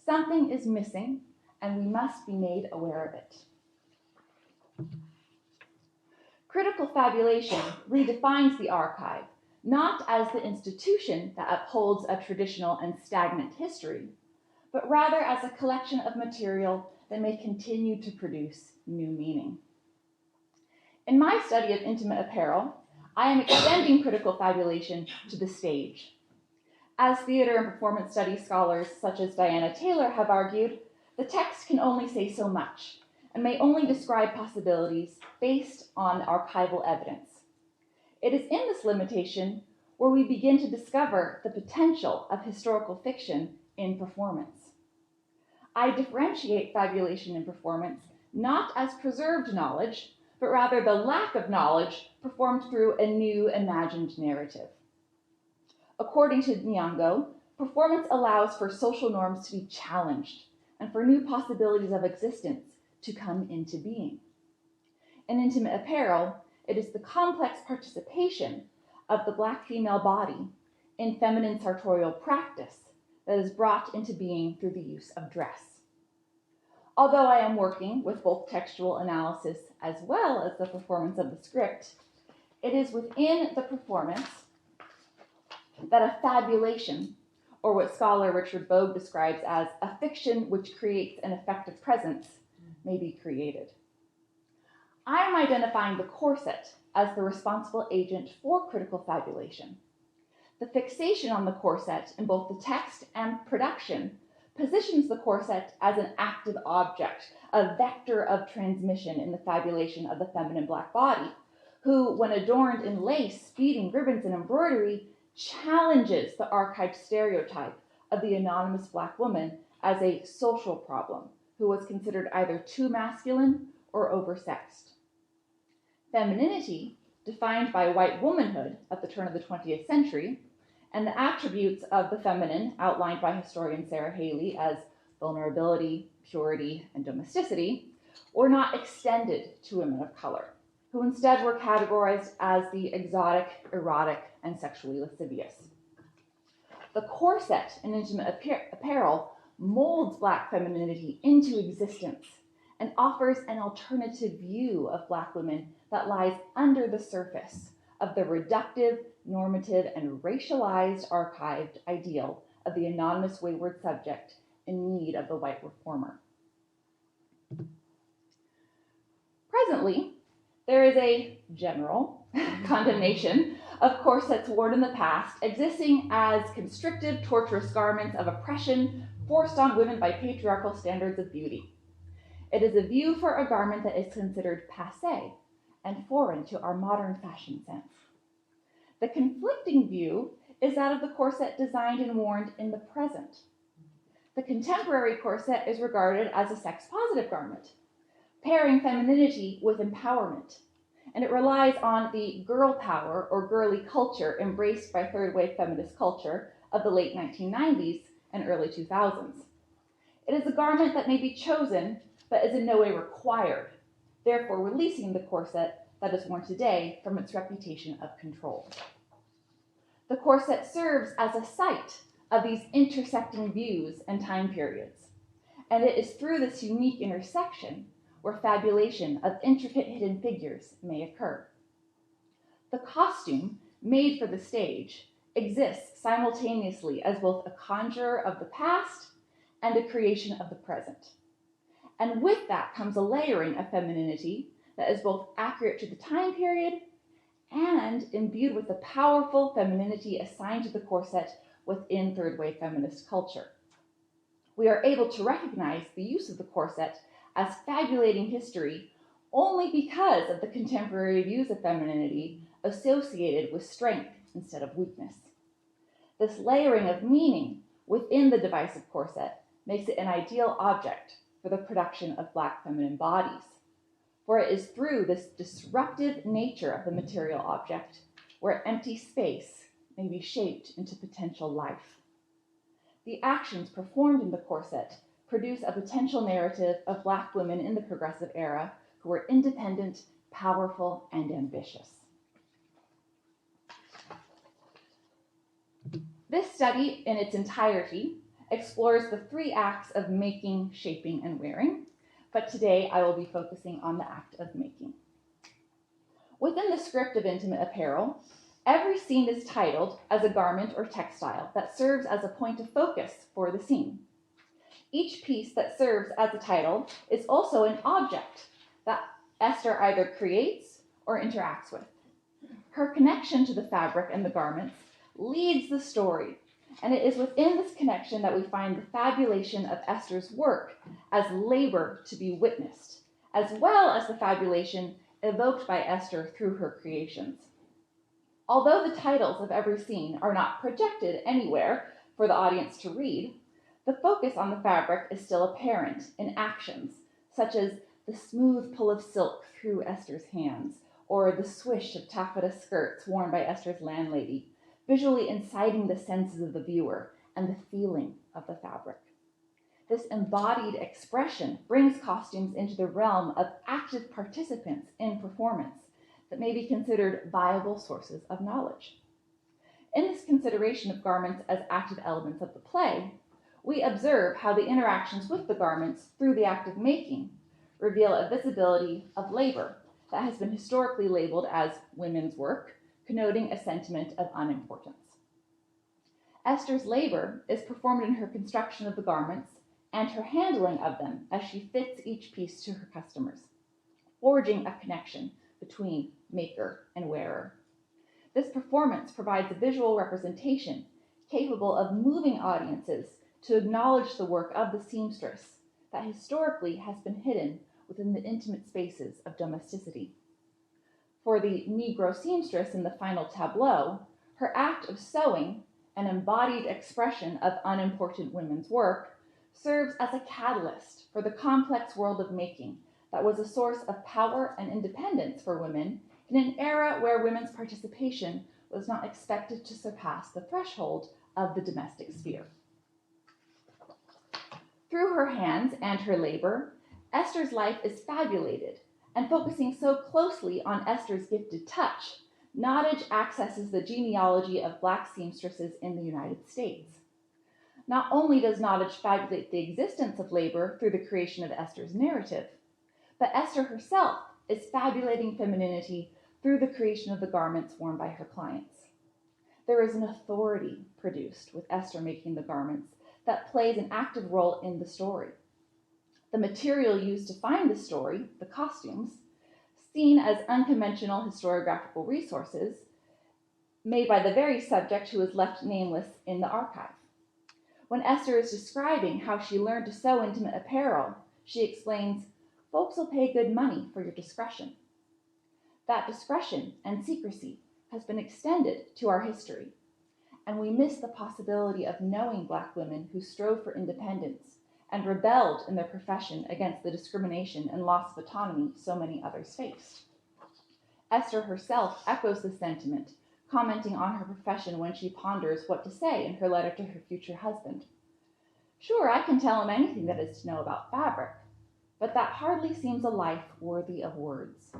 Something is missing, and we must be made aware of it. Critical fabulation redefines the archive, not as the institution that upholds a traditional and stagnant history, but rather as a collection of material that may continue to produce new meaning. In my study of intimate apparel, I am extending critical fabulation to the stage. As theater and performance studies scholars such as Diana Taylor have argued, the text can only say so much and may only describe possibilities based on archival evidence. It is in this limitation where we begin to discover the potential of historical fiction in performance. I differentiate fabulation in performance not as preserved knowledge, but rather the lack of knowledge performed through a new imagined narrative. According to Nyong'o, performance allows for social norms to be challenged and for new possibilities of existence to come into being. In intimate apparel, it is the complex participation of the Black female body in feminine sartorial practice that is brought into being through the use of dress. Although I am working with both textual analysis as well as the performance of the script, it is within the performance that a fabulation, or what scholar Richard Bogue describes as a fiction which creates an effective presence, may be created. I am identifying the corset as the responsible agent for critical fabulation. The fixation on the corset in both the text and production positions the corset as an active object, a vector of transmission in the fabulation of the feminine Black body, who, when adorned in lace, beading, ribbons, and embroidery, challenges the archived stereotype of the anonymous Black woman as a social problem who was considered either too masculine or oversexed. Femininity, defined by white womanhood at the turn of the 20th century, and the attributes of the feminine outlined by historian Sarah Haley as vulnerability, purity, and domesticity, were not extended to women of color, who instead were categorized as the exotic, erotic, and sexually lascivious. The corset in intimate apparel molds Black femininity into existence and offers an alternative view of Black women that lies under the surface of the reductive, normative, and racialized archived ideal of the anonymous wayward subject in need of the white reformer. Presently, there is a general condemnation of corsets worn in the past, existing as constrictive, torturous garments of oppression forced on women by patriarchal standards of beauty. It is a view for a garment that is considered passé and foreign to our modern fashion sense. The conflicting view is that of the corset designed and worn in the present. The contemporary corset is regarded as a sex-positive garment, pairing femininity with empowerment, and it relies on the girl power or girly culture embraced by third-wave feminist culture of the late 1990s and early 2000s. It is a garment that may be chosen, but is in no way required, therefore releasing the corset that is worn today from its reputation of control. The corset serves as a site of these intersecting views and time periods, and it is through this unique intersection where fabulation of intricate hidden figures may occur. The costume made for the stage exists simultaneously as both a conjurer of the past and a creation of the present. And with that comes a layering of femininity that is both accurate to the time period and imbued with the powerful femininity assigned to the corset within third wave feminist culture. We are able to recognize the use of the corset as fabulating history only because of the contemporary views of femininity associated with strength instead of weakness. This layering of meaning within the divisive corset makes it an ideal object for the production of Black feminine bodies, for it is through this disruptive nature of the material object where empty space may be shaped into potential life. The actions performed in the corset produce a potential narrative of Black women in the progressive era who were independent, powerful, and ambitious. This study in its entirety explores the three acts of making, shaping, and wearing, but today I will be focusing on the act of making. Within the script of Intimate Apparel, every scene is titled as a garment or textile that serves as a point of focus for the scene. Each piece that serves as a title is also an object that Esther either creates or interacts with. Her connection to the fabric and the garments leads the story, and it is within this connection that we find the fabulation of Esther's work as labor to be witnessed, as well as the fabulation evoked by Esther through her creations. Although the titles of every scene are not projected anywhere for the audience to read, the focus on the fabric is still apparent in actions, such as the smooth pull of silk through Esther's hands, or the swish of taffeta skirts worn by Esther's landlady, visually inciting the senses of the viewer and the feeling of the fabric. This embodied expression brings costumes into the realm of active participants in performance that may be considered viable sources of knowledge. In this consideration of garments as active elements of the play, we observe how the interactions with the garments through the act of making reveal a visibility of labor that has been historically labeled as women's work, connoting a sentiment of unimportance. Esther's labor is performed in her construction of the garments and her handling of them as she fits each piece to her customers, forging a connection between maker and wearer. This performance provides a visual representation capable of moving audiences to acknowledge the work of the seamstress that historically has been hidden within the intimate spaces of domesticity. For the Negro seamstress in the final tableau, her act of sewing, an embodied expression of unimportant women's work, serves as a catalyst for the complex world of making that was a source of power and independence for women in an era where women's participation was not expected to surpass the threshold of the domestic sphere. Through her hands and her labor, Esther's life is fabulated, and focusing so closely on Esther's gifted touch, Nottage accesses the genealogy of Black seamstresses in the United States. Not only does Nottage fabulate the existence of labor through the creation of Esther's narrative, but Esther herself is fabulating femininity through the creation of the garments worn by her clients. There is an authority produced with Esther making the garments that plays an active role in the story. The material used to find the story, the costumes, seen as unconventional historiographical resources, made by the very subject who is left nameless in the archive. When Esther is describing how she learned to sew intimate apparel, she explains, "Folks will pay good money for your discretion." That discretion and secrecy has been extended to our history, and we miss the possibility of knowing Black women who strove for independence and rebelled in their profession against the discrimination and loss of autonomy so many others faced. Esther herself echoes this sentiment, commenting on her profession when she ponders what to say in her letter to her future husband. "Sure, I can tell him anything that is to know about fabric, but that hardly seems a life worthy of words."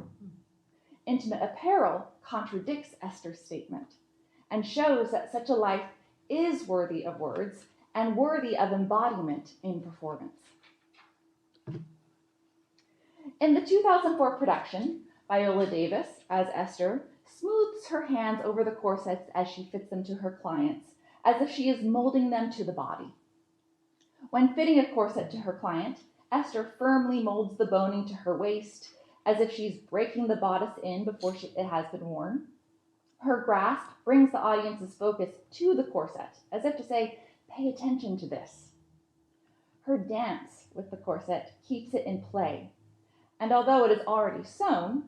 Intimate Apparel contradicts Esther's statement and shows that such a life is worthy of words and worthy of embodiment in performance. In the 2004 production, Viola Davis, as Esther, smooths her hands over the corsets as she fits them to her clients, as if she is molding them to the body. When fitting a corset to her client, Esther firmly molds the boning to her waist as if she's breaking the bodice in before it has been worn. Her grasp brings the audience's focus to the corset, as if to say, pay attention to this. Her dance with the corset keeps it in play, and although it is already sewn,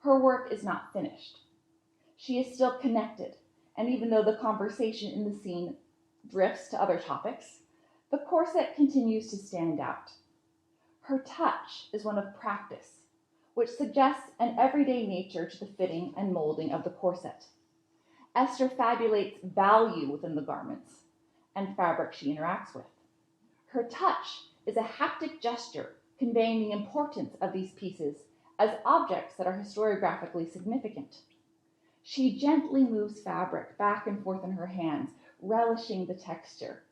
her work is not finished. She is still connected, and even though the conversation in the scene drifts to other topics, the corset continues to stand out. Her touch is one of practice, which suggests an everyday nature to the fitting and molding of the corset. Esther fabulates value within the garments and fabric she interacts with. Her touch is a haptic gesture conveying the importance of these pieces as objects that are historiographically significant. She gently moves fabric back and forth in her hands, relishing the texture,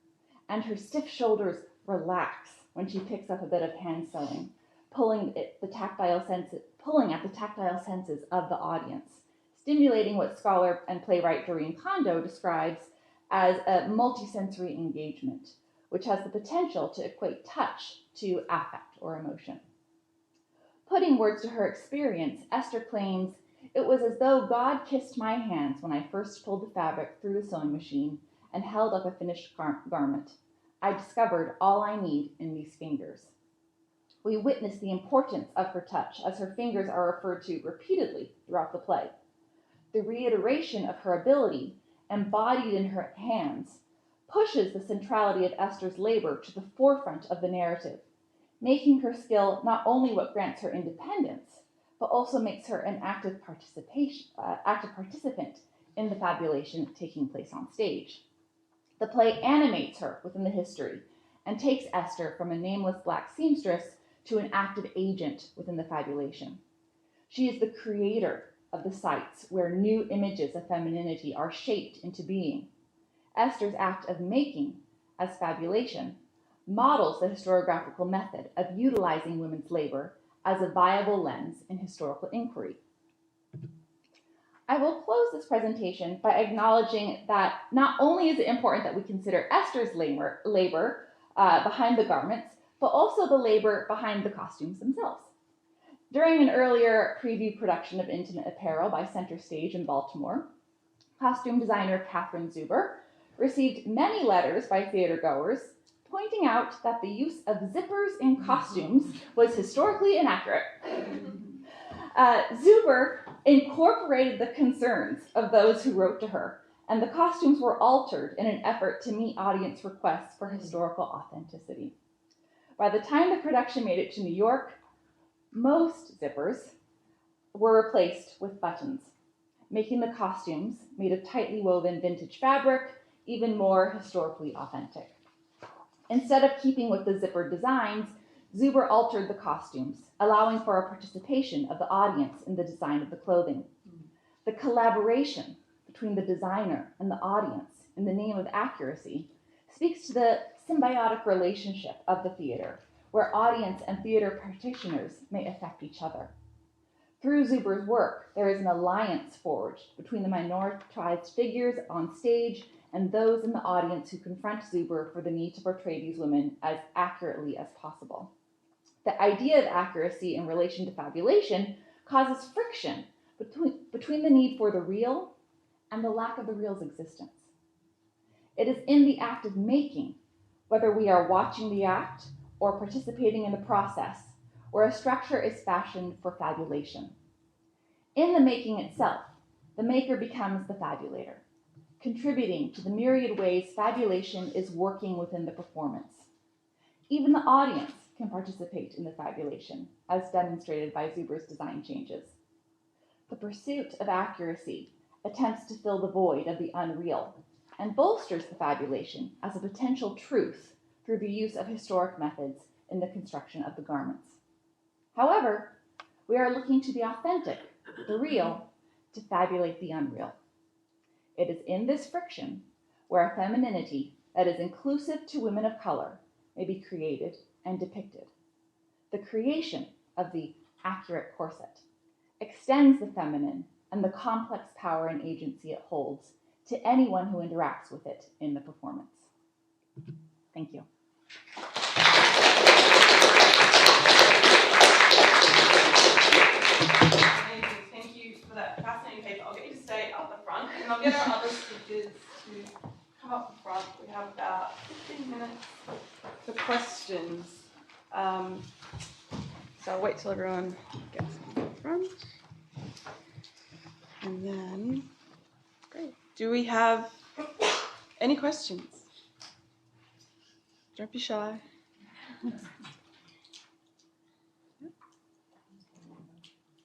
and her stiff shoulders relax when she picks up a bit of hand sewing, pulling at the tactile senses of the audience, stimulating what scholar and playwright Doreen Kondo describes as a multisensory engagement, which has the potential to equate touch to affect or emotion. Putting words to her experience, Esther claims, "It was as though God kissed my hands when I first pulled the fabric through the sewing machine and held up a finished garment. I discovered all I need in these fingers." We witness the importance of her touch as her fingers are referred to repeatedly throughout the play. The reiteration of her ability, embodied in her hands, pushes the centrality of Esther's labor to the forefront of the narrative, making her skill not only what grants her independence, but also makes her an active participant in the fabulation taking place on stage. The play animates her within the history and takes Esther from a nameless black seamstress to an active agent within the fabulation. She is the creator of the sites where new images of femininity are shaped into being. Esther's act of making, as fabulation, models the historiographical method of utilizing women's labor as a viable lens in historical inquiry. I will close this presentation by acknowledging that not only is it important that we consider Esther's labor behind the garments, but also the labor behind the costumes themselves. During an earlier preview production of Intimate Apparel by Center Stage in Baltimore, costume designer Catherine Zuber received many letters by theatergoers pointing out that the use of zippers in costumes was historically inaccurate. Zuber incorporated the concerns of those who wrote to her, and the costumes were altered in an effort to meet audience requests for historical authenticity. By the time the production made it to New York, most zippers were replaced with buttons, making the costumes, made of tightly woven vintage fabric, even more historically authentic. Instead of keeping with the zipper designs, Zuber altered the costumes, allowing for a participation of the audience in the design of the clothing. The collaboration between the designer and the audience in the name of accuracy speaks to the symbiotic relationship of the theater, where audience and theater practitioners may affect each other. Through Zuber's work, there is an alliance forged between the minoritized figures on stage and those in the audience who confront Zuber for the need to portray these women as accurately as possible. The idea of accuracy in relation to fabulation causes friction between the need for the real and the lack of the real's existence. It is in the act of making, whether we are watching the act or participating in the process, where a structure is fashioned for fabulation. In the making itself, the maker becomes the fabulator, contributing to the myriad ways fabulation is working within the performance. Even the audience can participate in the fabulation, as demonstrated by Zuber's design changes. The pursuit of accuracy attempts to fill the void of the unreal and bolsters the fabulation as a potential truth through the use of historic methods in the construction of the garments. However, we are looking to the authentic, the real, to fabulate the unreal. It is in this friction where a femininity that is inclusive to women of color may be created and depicted. The creation of the accurate corset extends the feminine and the complex power and agency it holds to anyone who interacts with it in the performance. Thank you. Amazing. Thank you for that fascinating paper. I'll get you to stay up the front, and I'll get our other speakers to come up the front. We have about 15 minutes for questions. So I'll wait till everyone gets up the front. And then, great. Do we have any questions? Don't be shy.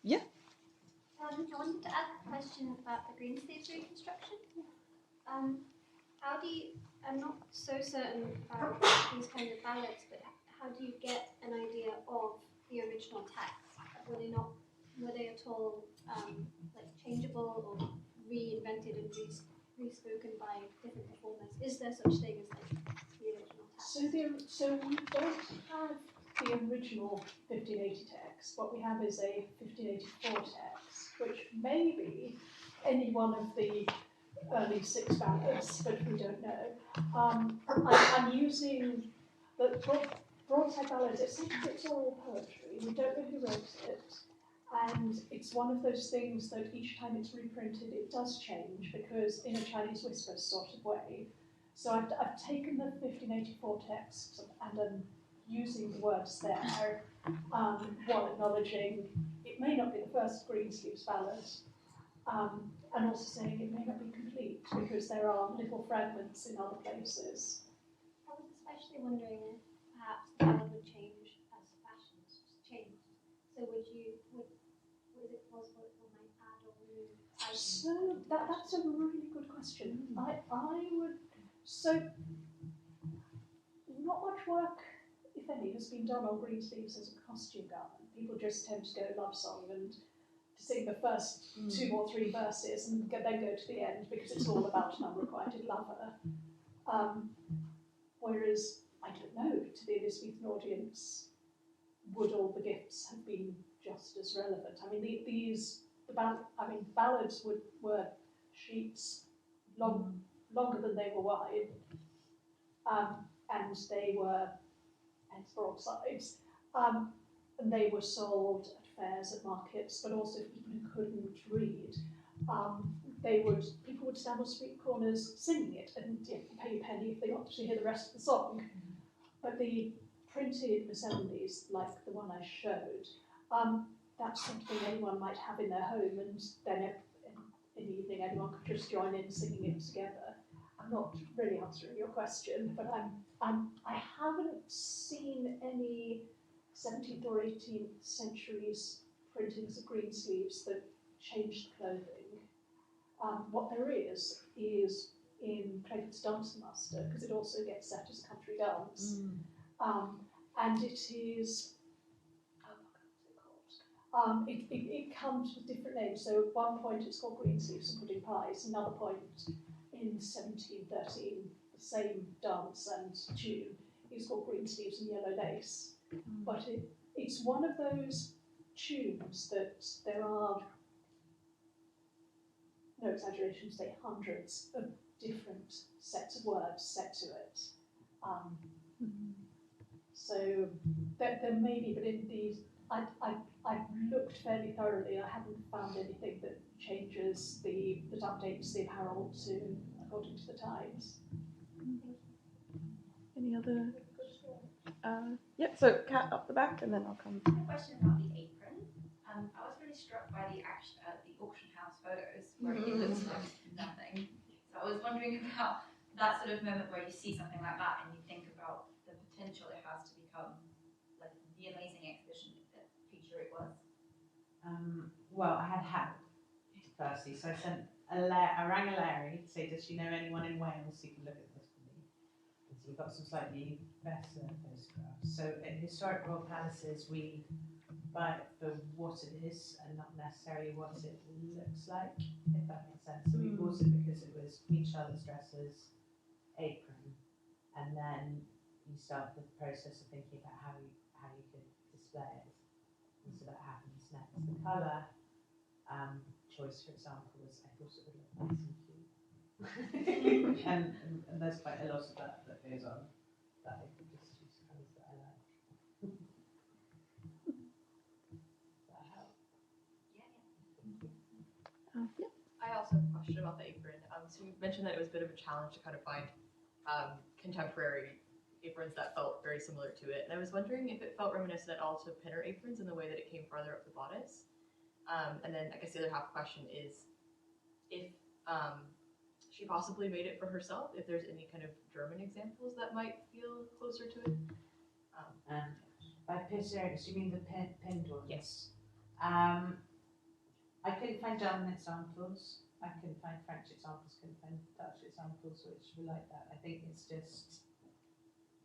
Yeah. I wanted to ask a question about the Greensleeves reconstruction. How do you, I'm not so certain about these kinds of ballads, but how do you get an idea of the original text? Were they at all like changeable or reinvented and re-spoken by different performers? Is there such thing as like the original text? So we don't have the original 1580 text. What we have is a 1584 text, which may be any one of the early 6 ballads, but we don't know. I'm using the broadside ballads. It's all poetry. We don't know who wrote it. And it's one of those things that each time it's reprinted, it does change, because in a Chinese whisper sort of way. So I've taken the 1584 text and I'm using the words there, while acknowledging it may not be the first Greensleeves ballad, and also saying it may not be complete, because there are little fragments in other places. I was especially wondering if perhaps the ballad would change as fashions changed. So is it possible it might add or remove items? So that's a really good question. I would, so not much work, if any, has been done on Greensleeves as a costume garment. People just tend to go love song and to sing the first 2 or 3 verses and then go to the end, because it's all about an unrequited lover. Whereas, I don't know, to the Elizabethan audience, would all the gifts have been just as relevant? I mean, ballads were sheets longer than they were wide, and they were hence broadsides, and they were sold at fairs, at markets, but also for people who couldn't read. People would stand on street corners singing it, and pay a penny if they wanted to hear the rest of the song. But the printed miscellanies, like the one I showed, that's something anyone might have in their home, and then in the evening anyone could just join in singing it together. I'm not really answering your question, but I haven't seen any 17th or 18th centuries printings of Greensleeves that changed clothing. What there is in Clayford's Dance Master, because it also gets set as a country dance, and it is, it comes with different names. So at one point it's called Greensleeves and Pudding Pies, another point in 1713, the same dance and tune is called Greensleeves and Yellow Lace. But it's one of those tunes that there are, no exaggeration, say hundreds of different sets of words set to it. So there may be, but in these, I've looked fairly thoroughly. I haven't found anything that changes that updates the apparel according to the times. Any other? Yeah, so Kat up the back, and then I'll come. I have a question about the apron. I was really struck by the auction house photos where it looks like nothing. So I was wondering about that sort of moment where you see something like that and you think about the potential it has to become like the amazing exhibition feature it was. Well, I had help, firstly, so I rang a Larry to say, does she know anyone in Wales who can look at this for me? And so we got some slightly better photographs. So at historic royal palaces, we buy it for what it is and not necessarily what it looks like, if that makes sense. So we bought it because it was Queen Charlotte's dresses, apron, and then you start the process of thinking about how you could display it. And so that happens next. The colour choice, for example, was I thought it would look nice and cute. and there's quite a lot of that goes on. That I could just choose colours that I like. That helps. also have a question about the apron. So you mentioned that it was a bit of a challenge to kind of find contemporary aprons that felt very similar to it. And I was wondering if it felt reminiscent at all to pinner aprons in the way that it came farther up the bodice. And then I guess the other half question is if she possibly made it for herself, if there's any kind of German examples that might feel closer to it. By pinner, do you mean the pinned ones? Yes. I couldn't find German examples. I couldn't find French examples, couldn't find Dutch examples which were like that. I think it's just,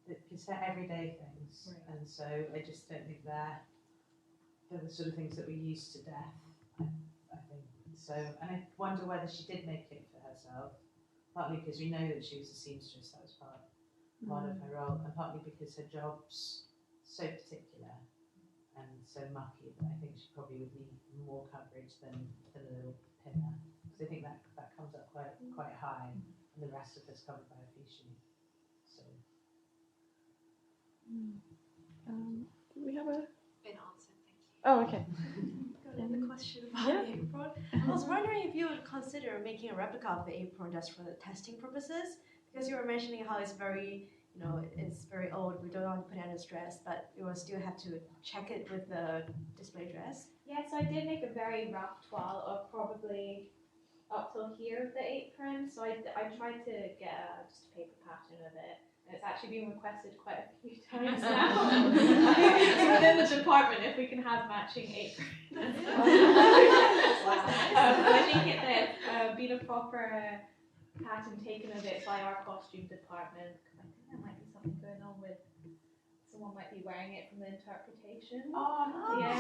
because they're everyday things. Right. And so I just don't think they're the sort of things that we use to death, I think. So, and I wonder whether she did make it for herself, partly because we know that she was a seamstress, that was part of her role, and partly because her job's so particular and so mucky that I think she probably would need more coverage than a little pinner. Because I think that comes up quite high, and the rest of it's covered by a fichu. So. Do we have a? Been answered, thank you. Oh, okay. Got another question about the apron. I was wondering if you would consider making a replica of the apron just for the testing purposes, because you were mentioning how it's very, it's very old. We don't want to put it on a dress, but we will still have to check it with the display dress. Yeah, so I did make a very rough toile of probably up till here of the apron. So I tried to get just a paper pattern of it. And it's actually been requested quite a few times now. Within the department, if we can have matching aprons. I think there's been a proper pattern taken of it by our costume department. Because I think there might be something going on with someone might be wearing it from the interpretation. Oh, yeah.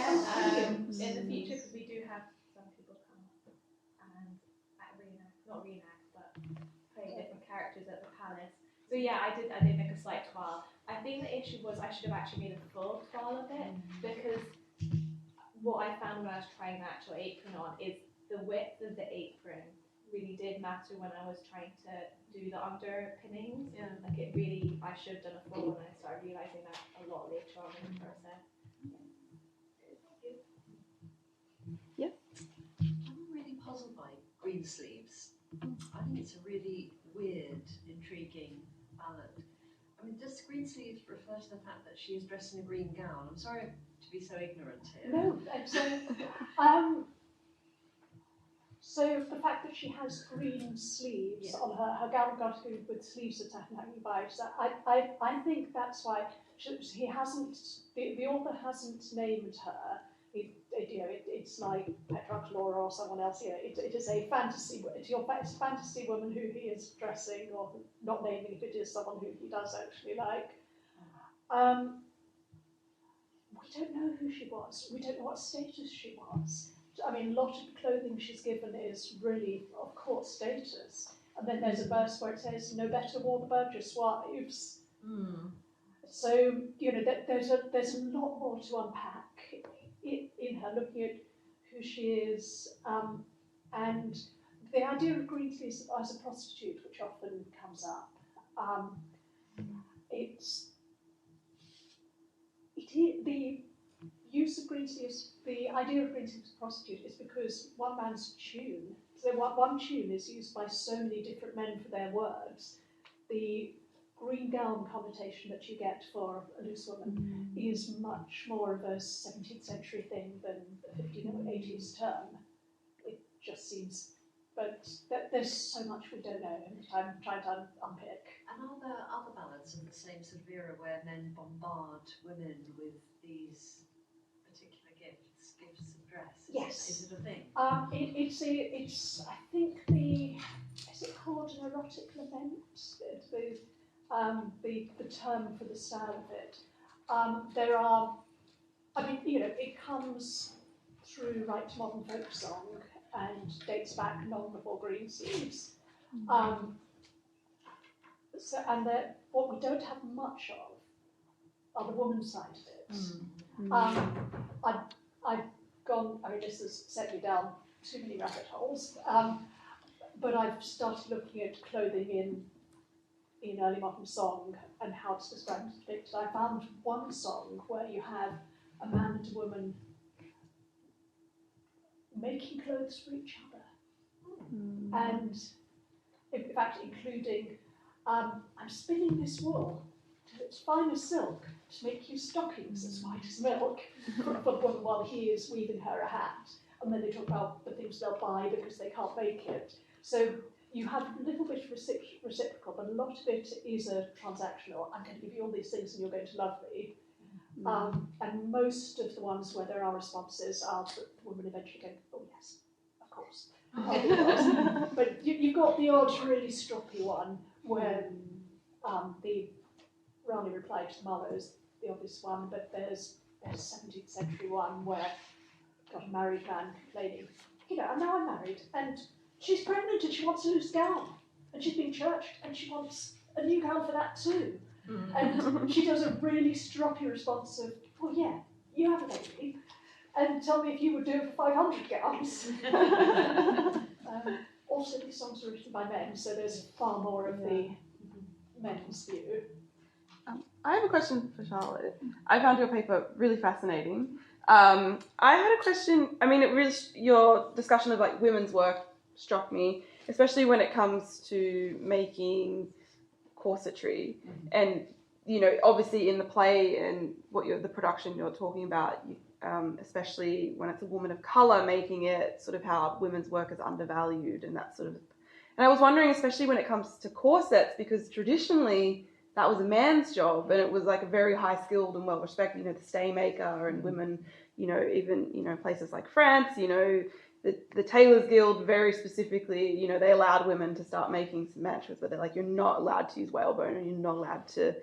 In the future, because we do have some people come and not reenact, but play different characters at the palace. So yeah, I did make a slight toile. I think the issue was I should have actually made a full toile of it, because what I found when I was trying the actual apron on is the width of the apron really did matter when I was trying to do the underpinnings. Yeah. Like it really, I should have done a full, and I started realising that a lot later on in the process. Yeah. I'm really puzzled by Greensleeves. I think it's a really weird, intriguing ballad. I mean, does Greensleeves refer to the fact that she is dressed in a green gown? I'm sorry to be so ignorant here. No, so the fact that she has green sleeves on her gown got to go with sleeves attacking by. So I think that's why he hasn't. The author hasn't named her. It's like Petrarch Laura or someone else here. It is a fantasy. It's a fantasy woman who he is dressing, or not naming if it is someone who he does actually like. We don't know who she was. We don't know what status she was. I mean, a lot of the clothing she's given is really of course status. And then there's a verse where it says, "No better wore the Burgess wives." So there's a lot more to unpack in her, looking at who she is, and the idea of Greensleeves as a prostitute, which often comes up. The use of Greensleeves, the idea of Greensleeves as a prostitute is because one man's tune. So one tune is used by so many different men for their words. The green gown connotation that you get for a loose woman is much more of a 17th century thing than a 1580s term. It just seems, but there's so much we don't know, and I'm trying to unpick. And are there other ballads of the same sort of era where men bombard women with these particular gifts of dress? Yes. Is it a thing? It's I think is it called an erotic lament? The term for the style of it. There are, it comes through right to modern folk song and dates back long before Greensleeves. What we don't have much of are the woman's side of it. I've gone, this has set me down too many rabbit holes, but I've started looking at clothing in early modern song and how it's described and depicted. I found one song where you have a man and a woman making clothes for each other. and in fact including, I'm spinning this wool till it's fine as silk to make you stockings as white as milk for the woman while he is weaving her a hat. And then they talk about the things they'll buy because they can't make it. So you have a little bit of reciprocal, but a lot of it is a transactional. I'm going to give you all these things and you're going to love me. And most of the ones where there are responses are the woman eventually going, oh yes, of course. But you've got the odd really stroppy one where the Rani replied to the mother is the obvious one, but there's a 17th century one where got a married man complaining, and now I'm married and she's pregnant and she wants a loose gown and she's been churched and she wants a new gown for that too. And she does a really stroppy response of, well, yeah, you have a baby, and tell me if you would do it for 500 gowns. Also, these songs are written by men, so there's far more of the men's view. I have a question for Charlotte. I found your paper really fascinating. I had a question. I mean, your discussion of like women's work struck me, especially when it comes to making corsetry, and obviously in the play and the production you're talking about, especially when it's a woman of color making it, sort of how women's work is undervalued and that sort of. And I was wondering, especially when it comes to corsets, because traditionally that was a man's job and it was like a very high skilled and well respected, the stay maker and women, even places like France, the Tailors Guild very specifically, they allowed women to start making some matches, but they're like, you're not allowed to use whalebone and you're not allowed to,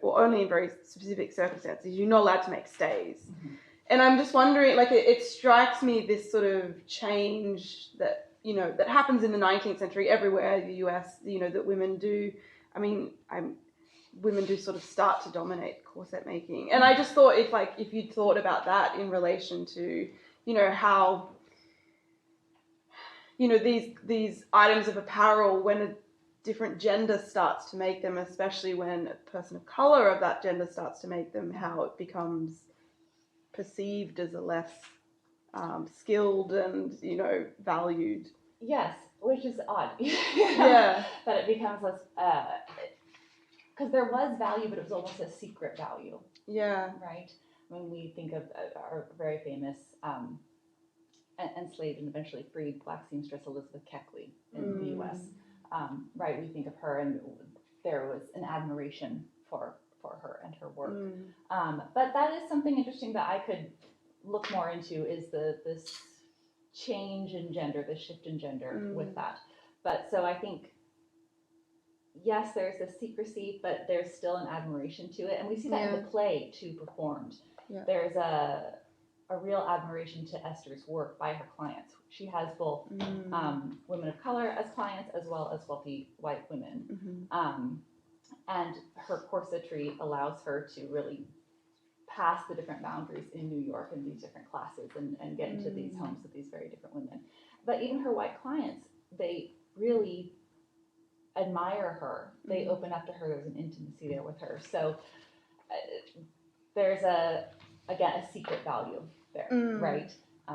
or only in very specific circumstances, you're not allowed to make stays. And I'm just wondering, like, it strikes me this sort of change that, that happens in the 19th century everywhere, the US, that women do. I mean, women do sort of start to dominate corset making. And I just thought if you'd thought about that in relation to, how, these items of apparel, when a different gender starts to make them, especially when a person of color of that gender starts to make them, how it becomes perceived as a less skilled and, valued. Yes, which is odd. Yeah. That it becomes less, because there was value, but it was almost a secret value. Yeah. Right? When we think of our very famous enslaved and eventually freed black seamstress Elizabeth Keckley in the U.S., right? We think of her and there was an admiration for her and her work. But that is something interesting that I could look more into, is this change in gender, the shift in gender with that. But so I think, yes, there's a secrecy, but there's still an admiration to it. And we see that in the play too performed. Yeah. There's a real admiration to Esther's work by her clients. She has both women of color as clients as well as wealthy white women. And her corsetry allows her to really pass the different boundaries in New York in these different classes and get into these homes with these very different women. But even her white clients, they really admire her. They open up to her. There's an intimacy there with her. So there's again a secret value there, right?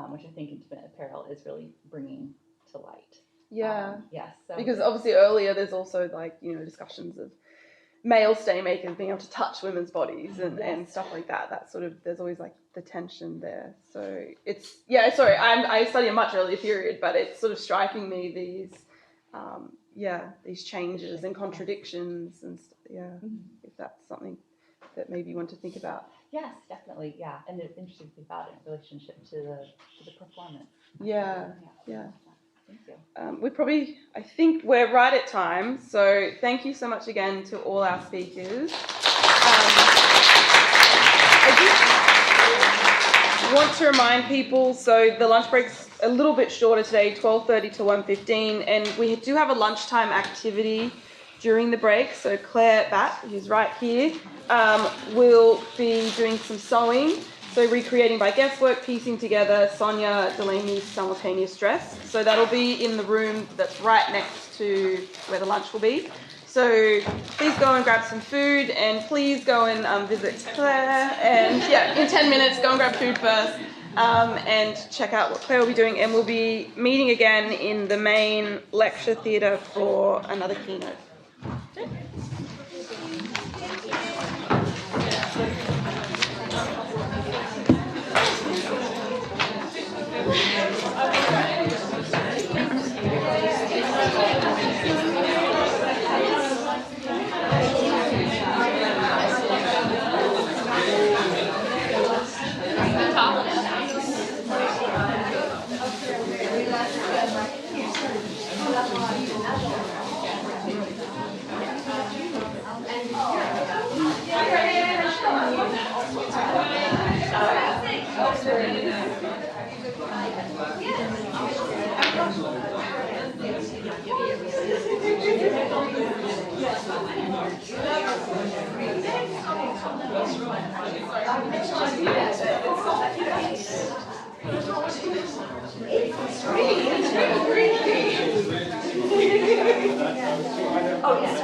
Which I think Intimate Apparel is really bringing to light. Yeah. Yes. So, because obviously earlier there's also discussions of male stay makers being able to touch women's bodies and stuff like that. That sort of, there's always like the tension there. So it's, I study a much earlier period, but it's sort of striking me these changes and contradictions and if that's something that maybe you want to think about. Yes, definitely, yeah. And it's interesting to think about it in relationship to the performance. Yeah. Thank you. I think we're right at time, so thank you so much again to all our speakers. I want to remind people, so the lunch break's a little bit shorter today, 12:30 to 1:15, and we do have a lunchtime activity during the break. So Claire Batt, who's right here, will be doing some sewing. So recreating by guesswork, piecing together Sonia Delaney's simultaneous dress. So that'll be in the room that's right next to where the lunch will be. So please go and grab some food, and please go and visit Claire. And in 10 minutes, go and grab food first. and check out what Claire will be doing. And we'll be meeting again in the main lecture theatre for another keynote. Oh, yes.